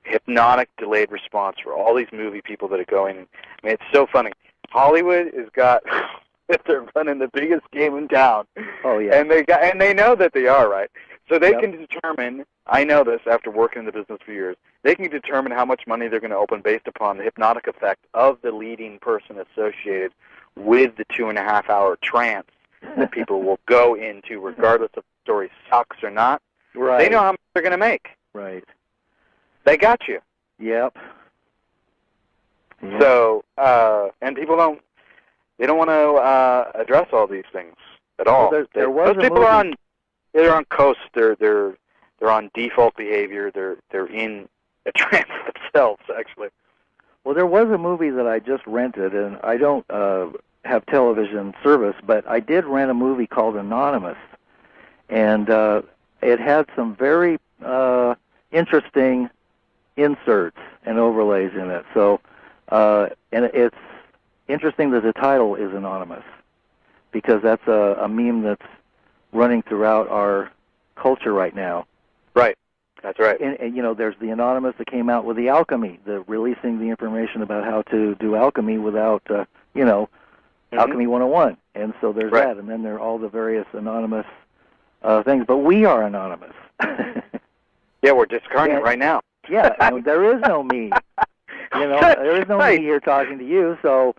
hypnotic delayed response for all these movie people that are going. I mean, it's so funny. Hollywood has got they're running the biggest game in town. Oh yeah. And they know that they are, right? So they can determine. I know this after working in the business for years. They can determine how much money they're going to open based upon the hypnotic effect of the leading person associated with the 2.5-hour trance that people will go into, regardless if the story sucks or not. Right. They know how much they're going to make. Right. They got you. Yep. So, and people don't want to address all these things at all. Well, those people are on coast. They're on default behavior. They're in a trance themselves, actually. Well, there was a movie that I just rented, and I don't have television service, but I did rent a movie called Anonymous, and it had some very interesting inserts and overlays in it. So, and it's interesting that the title is Anonymous, because that's a meme that's running throughout our culture right now. Right. That's right. And there's the Anonymous that came out with the alchemy, the releasing the information about how to do alchemy without, Alchemy 101. And so there's that. And then there are all the various anonymous things. But we are anonymous. Yeah, we're discarnate right now. Yeah, there is no me. There is no me here talking to you. So,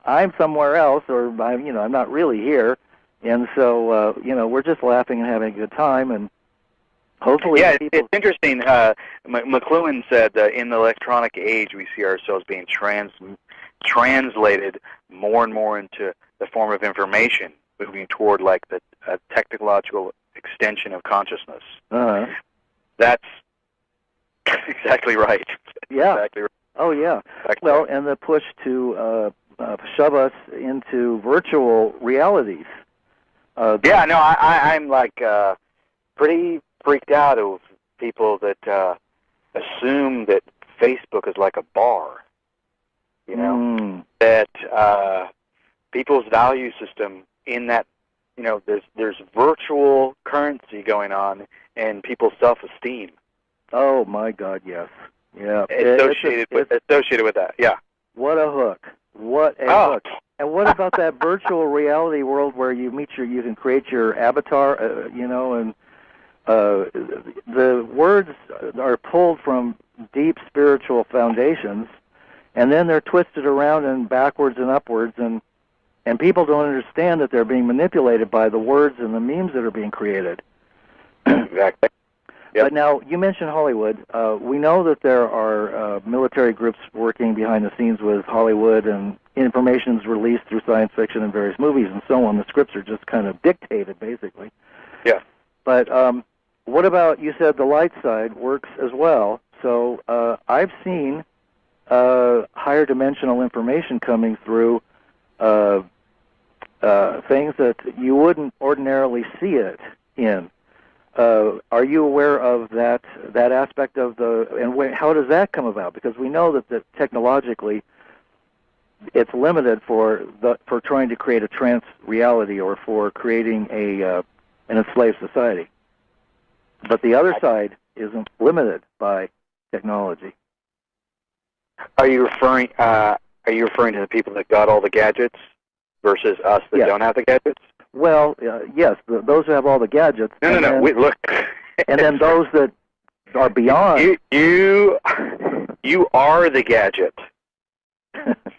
I'm somewhere else, or I'm not really here. And so, we're just laughing and having a good time, and hopefully it's interesting. McLuhan said that in the electronic age, we see ourselves being translated more and more into the form of information, moving toward the technological extension of consciousness. That's exactly right. Yeah. Exactly right. Oh, yeah. Exactly well, right. And the push to shove us into virtual realities. I'm pretty freaked out of people that assume that Facebook is like a bar. That people's value system in that, there's virtual currency going on in people's self-esteem. Oh my God, yes. Yeah. Associated with that, yeah. What a hook. What a hook. And what about that virtual reality world where you can create your avatar, and the words are pulled from deep spiritual foundations, and then they're twisted around and backwards and upwards, and people don't understand that they're being manipulated by the words and the memes that are being created. Exactly. Yep. But now, you mentioned Hollywood. We know that there are military groups working behind the scenes with Hollywood, and information is released through science fiction and various movies and so on. The scripts are just kind of dictated, basically. Yeah. But what about, you said the light side works as well. So I've seen higher dimensional information coming through things that you wouldn't ordinarily see it in. Are you aware of that aspect of how does that come about? Because we know that technologically it's limited for trying to create a trance reality or for creating an enslaved society. But the other side isn't limited by technology. Are you referring to the people that got all the gadgets versus us that don't have the gadgets? Well, yes, those who have all the gadgets. No. Look. And then those that are beyond. You are the gadget.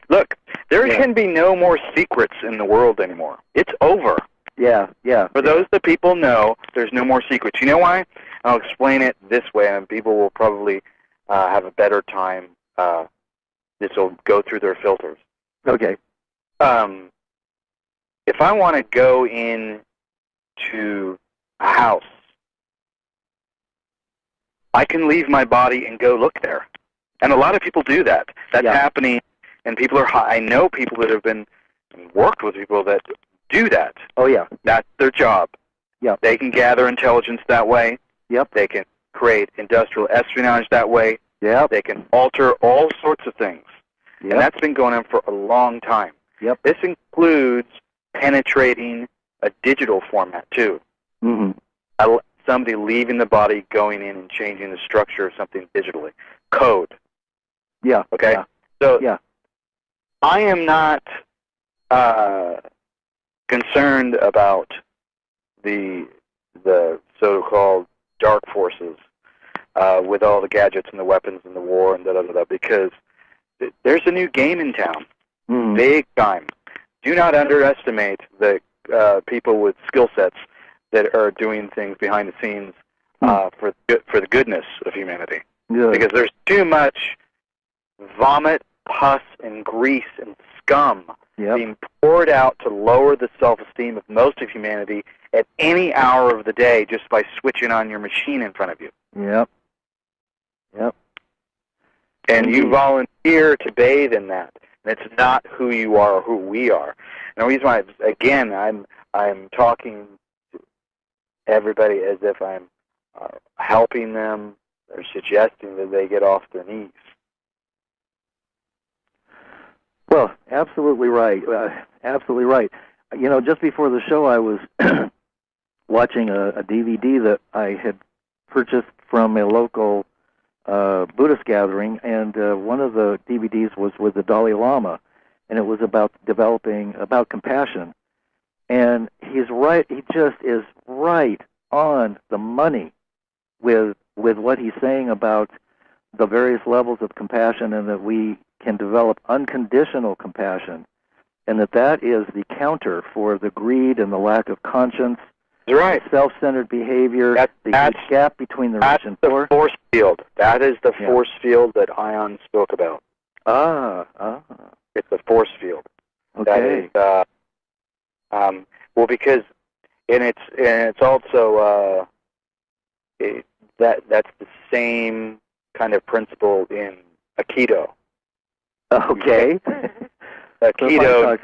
Look, there can be no more secrets in the world anymore. It's over. Yeah. For those that people know, there's no more secrets. You know why? I'll explain it this way, and people will probably have a better time. This will go through their filters. Okay. If I want to go into a house, I can leave my body and go look there. And a lot of people do that. That's happening, and people are. I know people that have worked with people that do that. Oh, yeah. That's their job. Yeah. They can gather intelligence that way. Yep. They can create industrial espionage that way. Yep. They can alter all sorts of things. Yep. And that's been going on for a long time. Yep. This includes penetrating a digital format, too. Mm-hmm. Somebody leaving the body, going in and changing the structure of something digitally. Code. Yeah. Okay? Yeah. So I am not concerned about the so-called dark forces with all the gadgets and the weapons and the war and da-da-da-da, because there's a new game in town. Mm-hmm. Big time. Do not underestimate the people with skill sets that are doing things behind the scenes for the goodness of humanity. Good. Because there's too much vomit, pus, and grease and scum being poured out to lower the self-esteem of most of humanity at any hour of the day just by switching on your machine in front of you. Yep. And you volunteer to bathe in that. And it's not who you are or who we are. And the reason why, again, I'm talking to everybody as if I'm helping them or suggesting that they get off their knees. Well, absolutely right. Absolutely right. You know, just before the show, I was watching a DVD that I had purchased from a local Buddhist gathering, and one of the DVDs was with the Dalai Lama, and it was about compassion. And he's right. He just is right on the money with what he's saying about the various levels of compassion, and that we can develop unconditional compassion, and that is the counter for the greed and the lack of conscience, right, self-centered behavior, the huge gap between the rich and poor. That's the force field. That is the force field that Ion spoke about. It's the force field. Okay. That is, well, because it's also that's the same kind of principle in Aikido. Okay. Aikido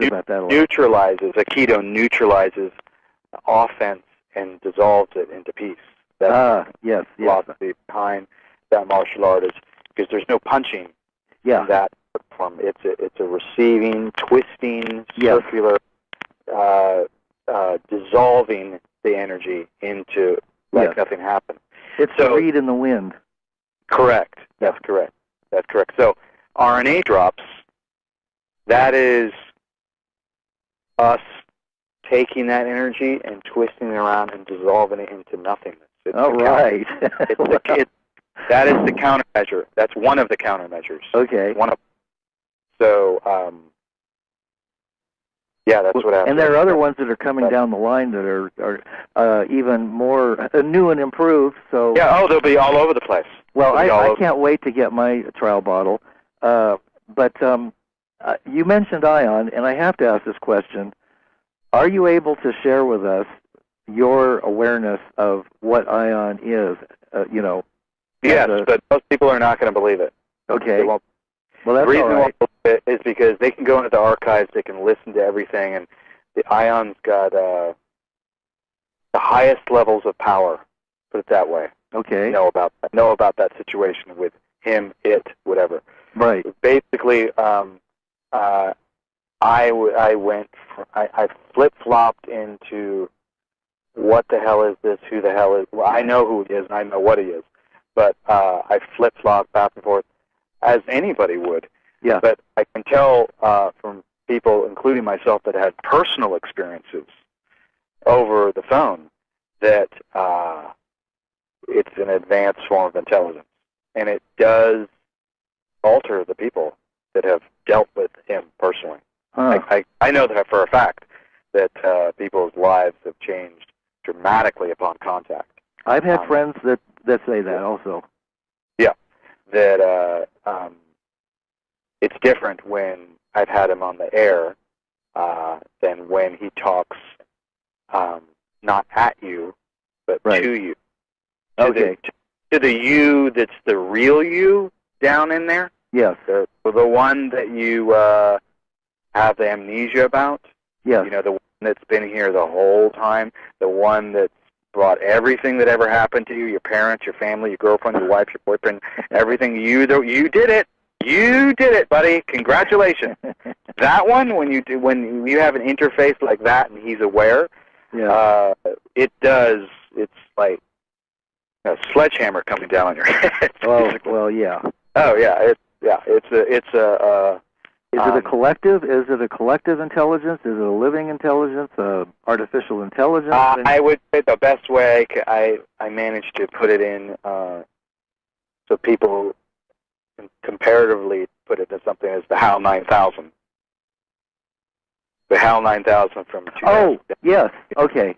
neutralizes offense and dissolves it into peace. That's the philosophy behind that martial art, is because there's no punching in that form. It's a receiving, twisting, circular, dissolving the energy into like nothing happened. It's the reed in the wind. Correct. That's correct. So RNA drops, that is us taking that energy and twisting it around and dissolving it into nothingness. Right. That is the countermeasure. That's one of the countermeasures. Okay. So, that's what happens. And there are other ones that are coming down the line that are even more new and improved. So they'll be all over the place. Well, I can't wait to get my trial bottle. But you mentioned Ion, and I have to ask this question. Are you able to share with us your awareness of what Ion is? Yes, but most people are not going to believe it. Okay. They won't. Well, that's the reason all right. they won't believe it is because they can go into the archives, they can listen to everything, and the Ion's got the highest levels of power. Put it that way. Okay. Know about that situation with him, it, whatever. Right. Basically, I flip-flopped into what the hell is this? Who the hell is? Well, I know who he is, and I know what he is. but I flip-flop back and forth as anybody would. Yeah. But I can tell from people, including myself, that had personal experiences over the phone that it's an advanced form of intelligence. And it does alter the people that have dealt with him personally. Huh. I know that for a fact that people's lives have changed dramatically upon contact. I've had friends that say that also. Yeah, that it's different when I've had him on the air than when he talks not at you, but right. to you. Okay. To the you that's the real you down in there. Yes. The one that you have the amnesia about. Yes. You know, the one that's been here the whole time, the one that's brought everything that ever happened to you, your parents, your family, your girlfriend, your wife, your boyfriend, everything. You did it. You did it, buddy. Congratulations. That one, when you have an interface like that and he's aware, yeah. It does. It's like a sledgehammer coming down on your head. Oh, well, yeah. Oh, yeah. It's a. Is it a collective? Is it a collective intelligence? Is it a living intelligence? Artificial intelligence? I would say the best way I managed to put it in so people comparatively put it to something as the HAL 9000. The HAL 9000 from 2000. Oh, yes. Okay.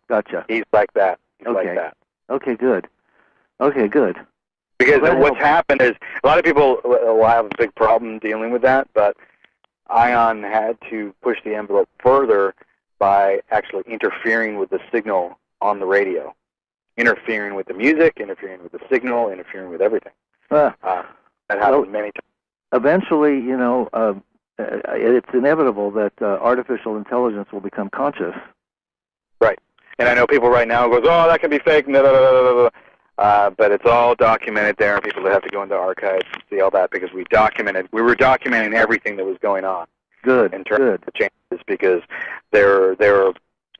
Gotcha. He's like that. He's okay. like that. Okay, good. Okay, good. Because what's happened is a lot of people will have a big problem dealing with that, but ION had to push the envelope further by actually interfering with the signal on the radio, interfering with the music, interfering with the signal, interfering with everything. That happened many times. Eventually, it's inevitable that artificial intelligence will become conscious. Right. And I know people right now goes, oh, that can be fake, blah, blah, blah, blah, blah. But it's all documented there, and people that have to go into archives and see all that because we were documenting everything that was going on. Good. In terms of the changes, because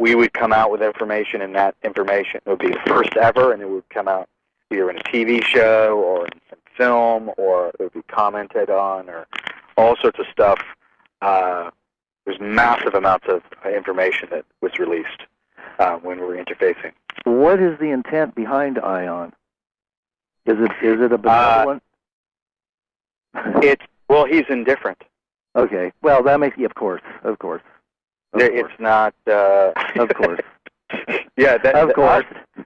we would come out with information, and that information would be the first ever, and it would come out either in a TV show or in some film, or it would be commented on, or all sorts of stuff. There's massive amounts of information that was released when we were interfacing. What is the intent behind ION? Is it a benevolent? He's indifferent. Okay. Well, that makes of course. It's not. Of course. Yeah. Of course.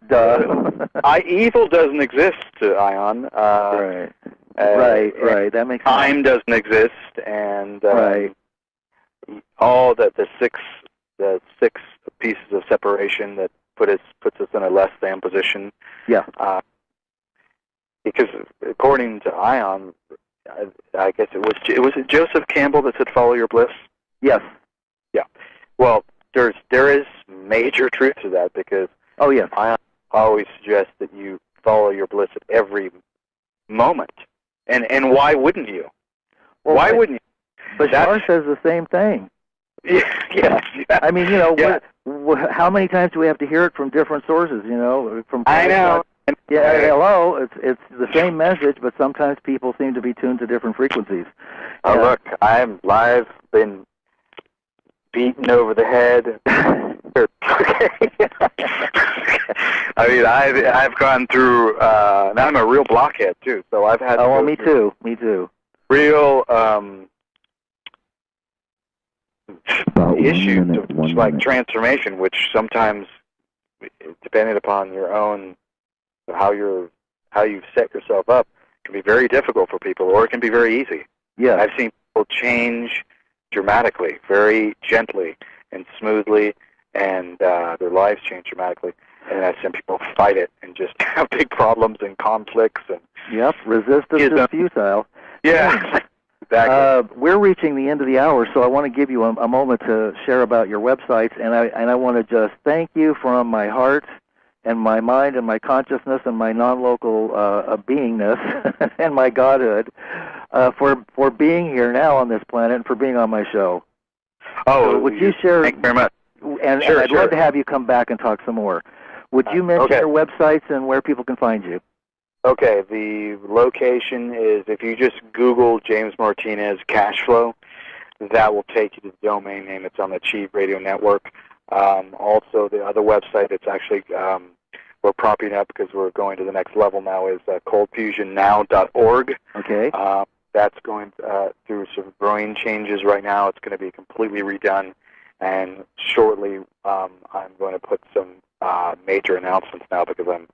Duh. Evil doesn't exist to ION. Right. Right. That makes sense. Time doesn't exist, and right. All the six pieces of separation that puts us in a less than position. Yeah. Because according to ION, I guess it was Joseph Campbell that said follow your bliss. Yes. Yeah. Well, there is major truth to that because ION always suggests that you follow your bliss at every moment. And why wouldn't you? Well, why wouldn't you? Bashar says the same thing. Yeah. I mean, how many times do we have to hear it from different sources? From I know. Hello. It's the same message, but sometimes people seem to be tuned to different frequencies. Oh, look, I'm live, been beaten over the head. I mean, I've gone through. Now I'm a real blockhead too, so I've had. Oh, well, me too. Real issues like transformation, which sometimes, depending upon your own how you set yourself up, can be very difficult for people, or it can be very easy. Yeah, I've seen people change dramatically, very gently and smoothly, and their lives change dramatically. And I've seen people fight it and just have big problems and conflicts. And resistance is futile. Yeah. Exactly. We're reaching the end of the hour, so I want to give you a moment to share about your websites, and I want to just thank you from my heart and my mind and my consciousness and my non-local beingness and my godhood for being here now on this planet and for being on my show. Oh, so would you share? Thank you very much. And I'd love to have you come back and talk some more. Would you mention your websites and where people can find you? Okay, the location is, if you just Google James Martinez cash flow, that will take you to the domain name. It's on the Achieve Radio Network. Also, the other website that's actually we're propping up because we're going to the next level now is coldfusionnow.org. Okay. That's going through some growing changes right now. It's going to be completely redone, and shortly I'm going to put some major announcements now because I'm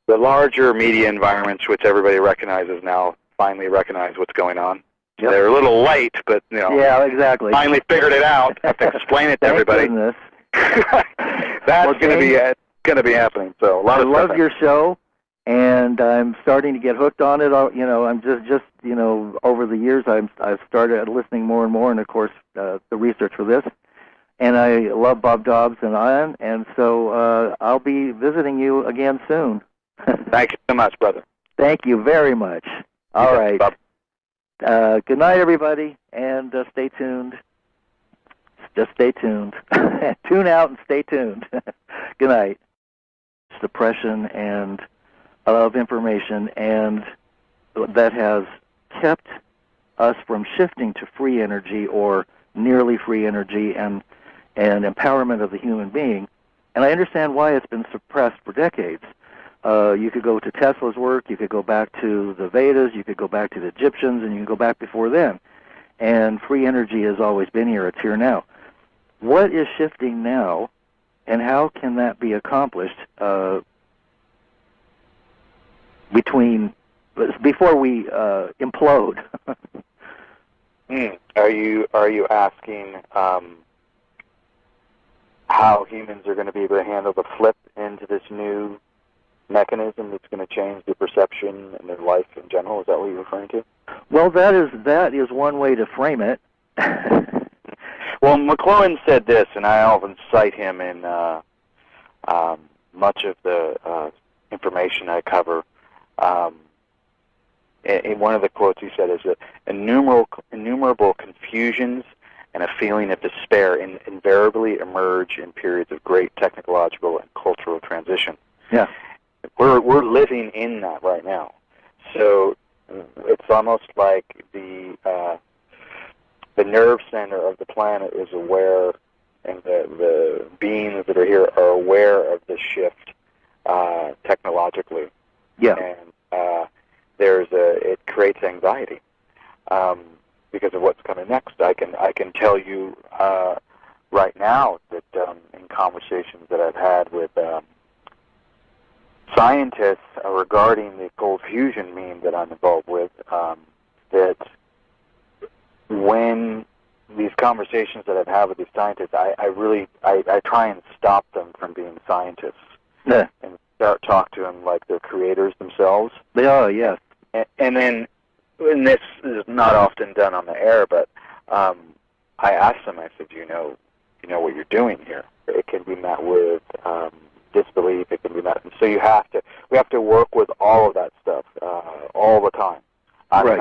the larger media environments, which everybody recognizes now, finally recognize what's going on. Yep. They're a little late, but yeah, exactly. Finally figured it out. I have to explain it to everybody. Goodness. That's going to be happening. So I love your show, and I'm starting to get hooked on it. I'm just over the years I've started listening more and more, and of course the research for this. And I love Bob Dobbs and Ian, and so I'll be visiting you again soon. Thank you so much, brother. Thank you very much. All right. Good night, everybody, and stay tuned. Just stay tuned. Tune out and stay tuned. Good night. Suppression and of information, and that has kept us from shifting to free energy or nearly free energy and empowerment of the human being. And I understand why it's been suppressed for decades. You could go to Tesla's work, you could go back to the Vedas, you could go back to the Egyptians, and you can go back before then. And free energy has always been here. It's here now. What is shifting now, and how can that be accomplished before we implode? Are you asking how humans are going to be able to handle the flip into this new mechanism that's going to change their perception and their life in general? Is that what you're referring to? Well, that is one way to frame it. Well, McLuhan said this, and I often cite him in much of the information I cover. In one of the quotes he said is that innumerable confusions and a feeling of despair invariably emerge in periods of great technological and cultural transition. Yeah. We're living in that right now. So it's almost like the nerve center of the planet is aware, and the beings that are here are aware of the shift technologically. Yeah. And it creates anxiety because of what's coming next. I can tell you right now that in conversations that I've had with scientists regarding the cold fusion meme that I'm involved with, that when these conversations that I've had with these scientists, I try and stop them from being scientists. Yeah. And start talk to them like they're creators themselves. They are, yes. And then, and this is not often done on the air, but I asked them, I said, you know what you're doing here. It can be met with disbelief. It can be met. And so we have to work with all of that stuff all the time. I mean,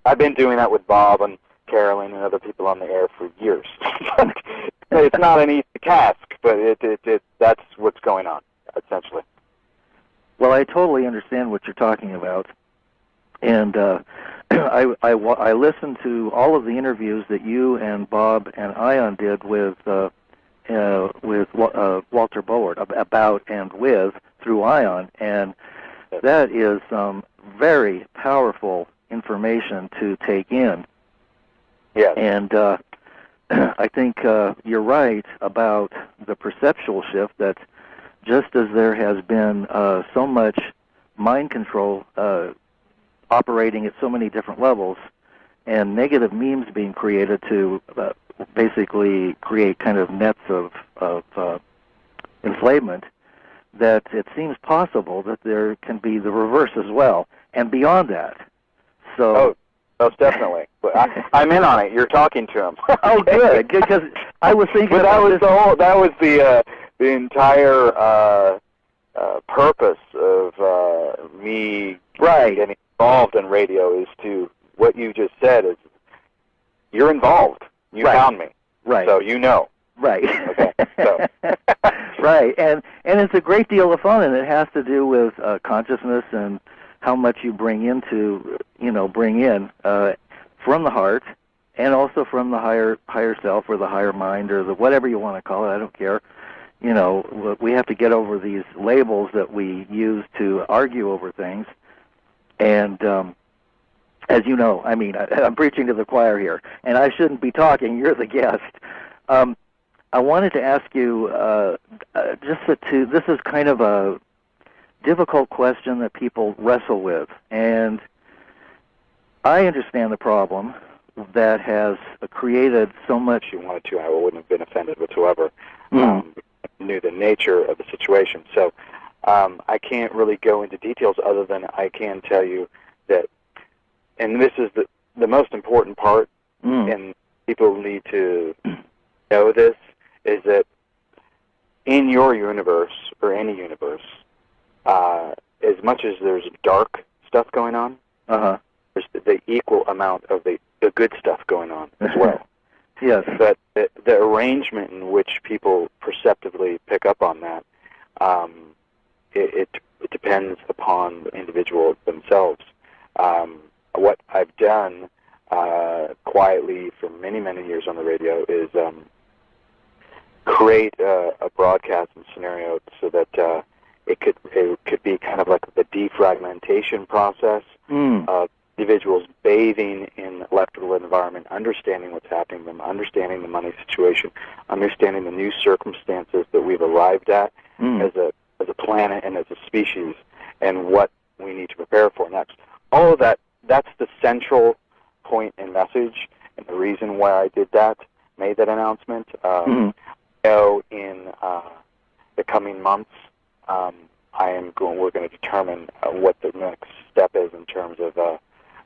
I've been doing that with Bob and Carolyn and other people on the air for years. It's not an easy task, but that's what's going on, essentially. Well, I totally understand what you're talking about, and I listened to all of the interviews that you and Bob and Ion did with Walter Board about and with through Ion, and that is very powerful information to take in. Yeah. And I think you're right about the perceptual shift that just as there has been so much mind control operating at so many different levels and negative memes being created to basically create kind of nets of enslavement, that it seems possible that there can be the reverse as well, and beyond that. So. Most definitely. I'm in on it. You're talking to him. Oh, good. Because I was thinking. But that was the entire purpose of me getting involved in radio is to what you just said is you're involved. You found me. Right. So you know. Right. Okay. So. Right, and it's a great deal of fun, and it has to do with consciousness and how much you bring in from the heart, and also from the higher self or the higher mind or the whatever you want to call it. I don't care. You know, we have to get over these labels that we use to argue over things. And as you know, I mean, I'm preaching to the choir here, and I shouldn't be talking. You're the guest. I wanted to ask you this is kind of a difficult question that people wrestle with, and I understand the problem that has created so much. If you wanted to, I wouldn't have been offended whatsoever. Knew the nature of the situation, so I can't really go into details other than I can tell you that, and this is the most important part, and people need to know this, is that in your universe, or any universe, as much as there's dark stuff going on, there's the equal amount of the good stuff going on as well. Yes. But the arrangement in which people perceptively pick up on that, it depends upon the individual themselves. What I've done quietly for many, many years on the radio is create a broadcasting scenario so that it could be kind of like the defragmentation process of individuals bathing in electrical environment, understanding what's happening to them, understanding the money situation, understanding the new circumstances that we've arrived at as a planet and as a species, and what we need to prepare for next. All of that's the central point and message, and the reason why I did that, made that announcement. So in the coming months, we're going to determine what the next step is in terms of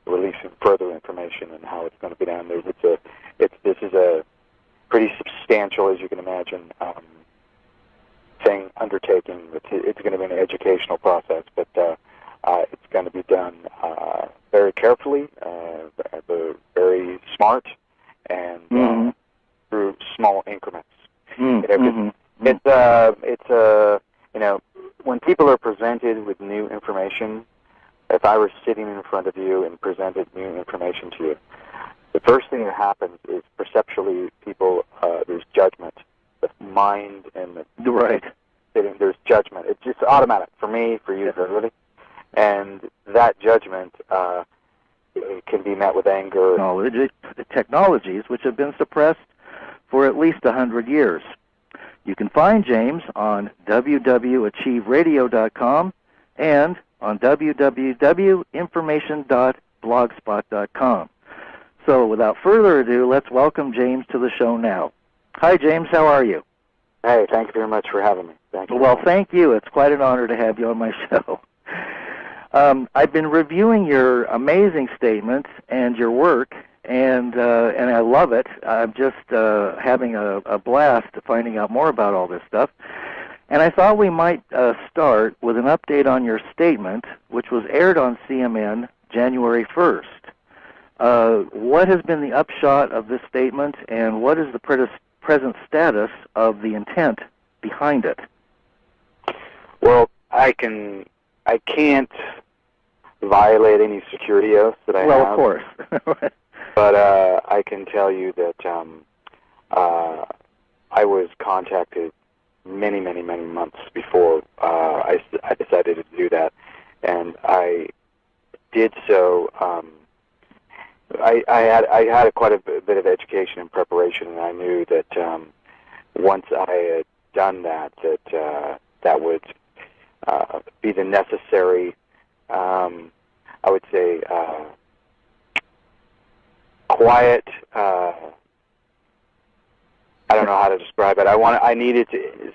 releasing further information and how it's going to be done. This is a pretty substantial, as you can imagine, undertaking. It's going to be an educational process, but it's going to be done very carefully, very smart, and through small increments. When people are presented with new information, if I were sitting in front of you and presented new information to you, the first thing that happens is perceptually there's judgment. The mind and there's judgment. It's just automatic for me, for you, for everybody. And that judgment can be met with anger. Technologies which have been suppressed for at least 100 years. You can find James on www.achieveradio.com and on www.information.blogspot.com. So without further ado, let's welcome James to the show now. Hi, James. How are you? Hey, thank you very much for having me. Thank you. Well, thank you. It's quite an honor to have you on my show. I've been reviewing your amazing statements and your work, and I love it. I'm just having a blast finding out more about all this stuff. And I thought we might start with an update on your statement, which was aired on CMN January 1st. What has been the upshot of this statement, and what is the present status of the intent behind it? Well, I can't violate any security oaths that I have. Well, of course. But I can tell you that I was contacted many, many, many months before I decided to do that, and I did so. I had quite a bit of education and preparation, and I knew that once I had done that would be the necessary, I would say, quiet. I don't know how to describe it.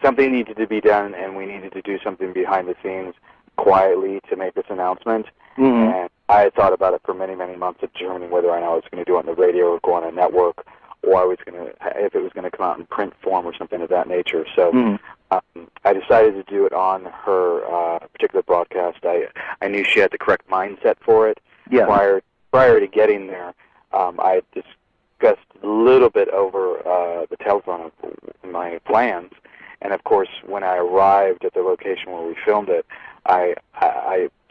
Something needed to be done, and we needed to do something behind the scenes quietly to make this announcement. And I had thought about it for many, many months of determining whether or not I was going to do it on the radio or go on a network, or if it was going to come out in print form or something of that nature. So I decided to do it on her particular broadcast. I knew she had the correct mindset for it. Yeah. Prior to getting there, I had discussed a little bit over the telephone of my plans, And of course, when I arrived at the location where we filmed it, I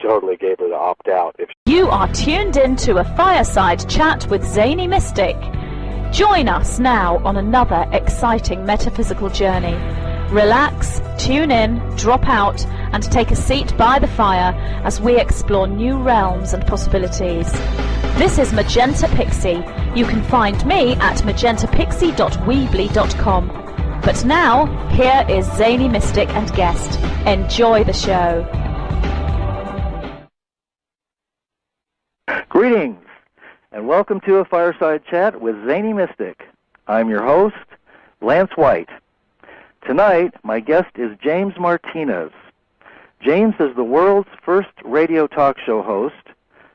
totally gave her the opt-out. You are tuned in to a Fireside Chat with Zany Mystic. Join us now on another exciting metaphysical journey. Relax, tune in, drop out, and take a seat by the fire as we explore new realms and possibilities. This is Magenta Pixie. You can find me at magentapixie.weebly.com. But now, here is Zany Mystic and guest. Enjoy the show. Greetings, and welcome to a Fireside Chat with Zany Mystic. I'm your host, Lance White. Tonight, my guest is James Martinez. James is the world's first radio talk show host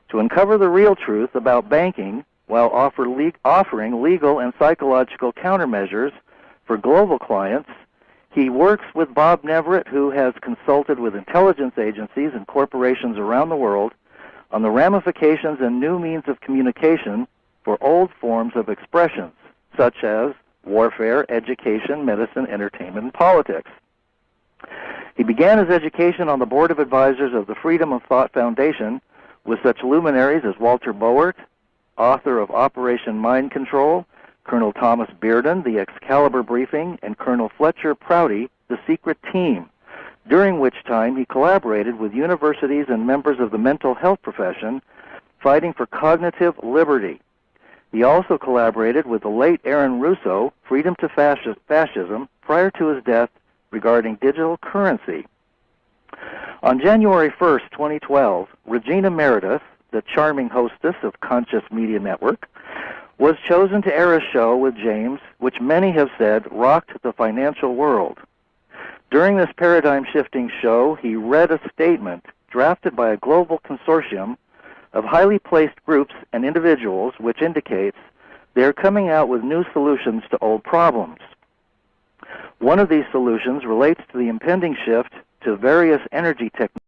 to uncover the real truth about banking while offering legal and psychological countermeasures for global clients. He works with Bob Neverett, who has consulted with intelligence agencies and corporations around the world on the ramifications and new means of communication for old forms of expressions, such as warfare, education, medicine, entertainment, and politics. He began his education on the board of advisors of the Freedom of Thought Foundation with such luminaries as Walter Boert, author of Operation Mind Control, Colonel Thomas Bearden, The Excalibur Briefing, and Colonel Fletcher Prouty, The Secret Team, during which time he collaborated with universities and members of the mental health profession fighting for cognitive liberty. He also collaborated with the late Aaron Russo, Freedom to Fascism, prior to his death, regarding digital currency. On January 1st, 2012, Regina Meredith, the charming hostess of Conscious Media Network, was chosen to air a show with James, which many have said rocked the financial world. During this paradigm-shifting show, he read a statement drafted by a global consortium of highly placed groups and individuals, which indicates they are coming out with new solutions to old problems. One of these solutions relates to the impending shift to various energy technologies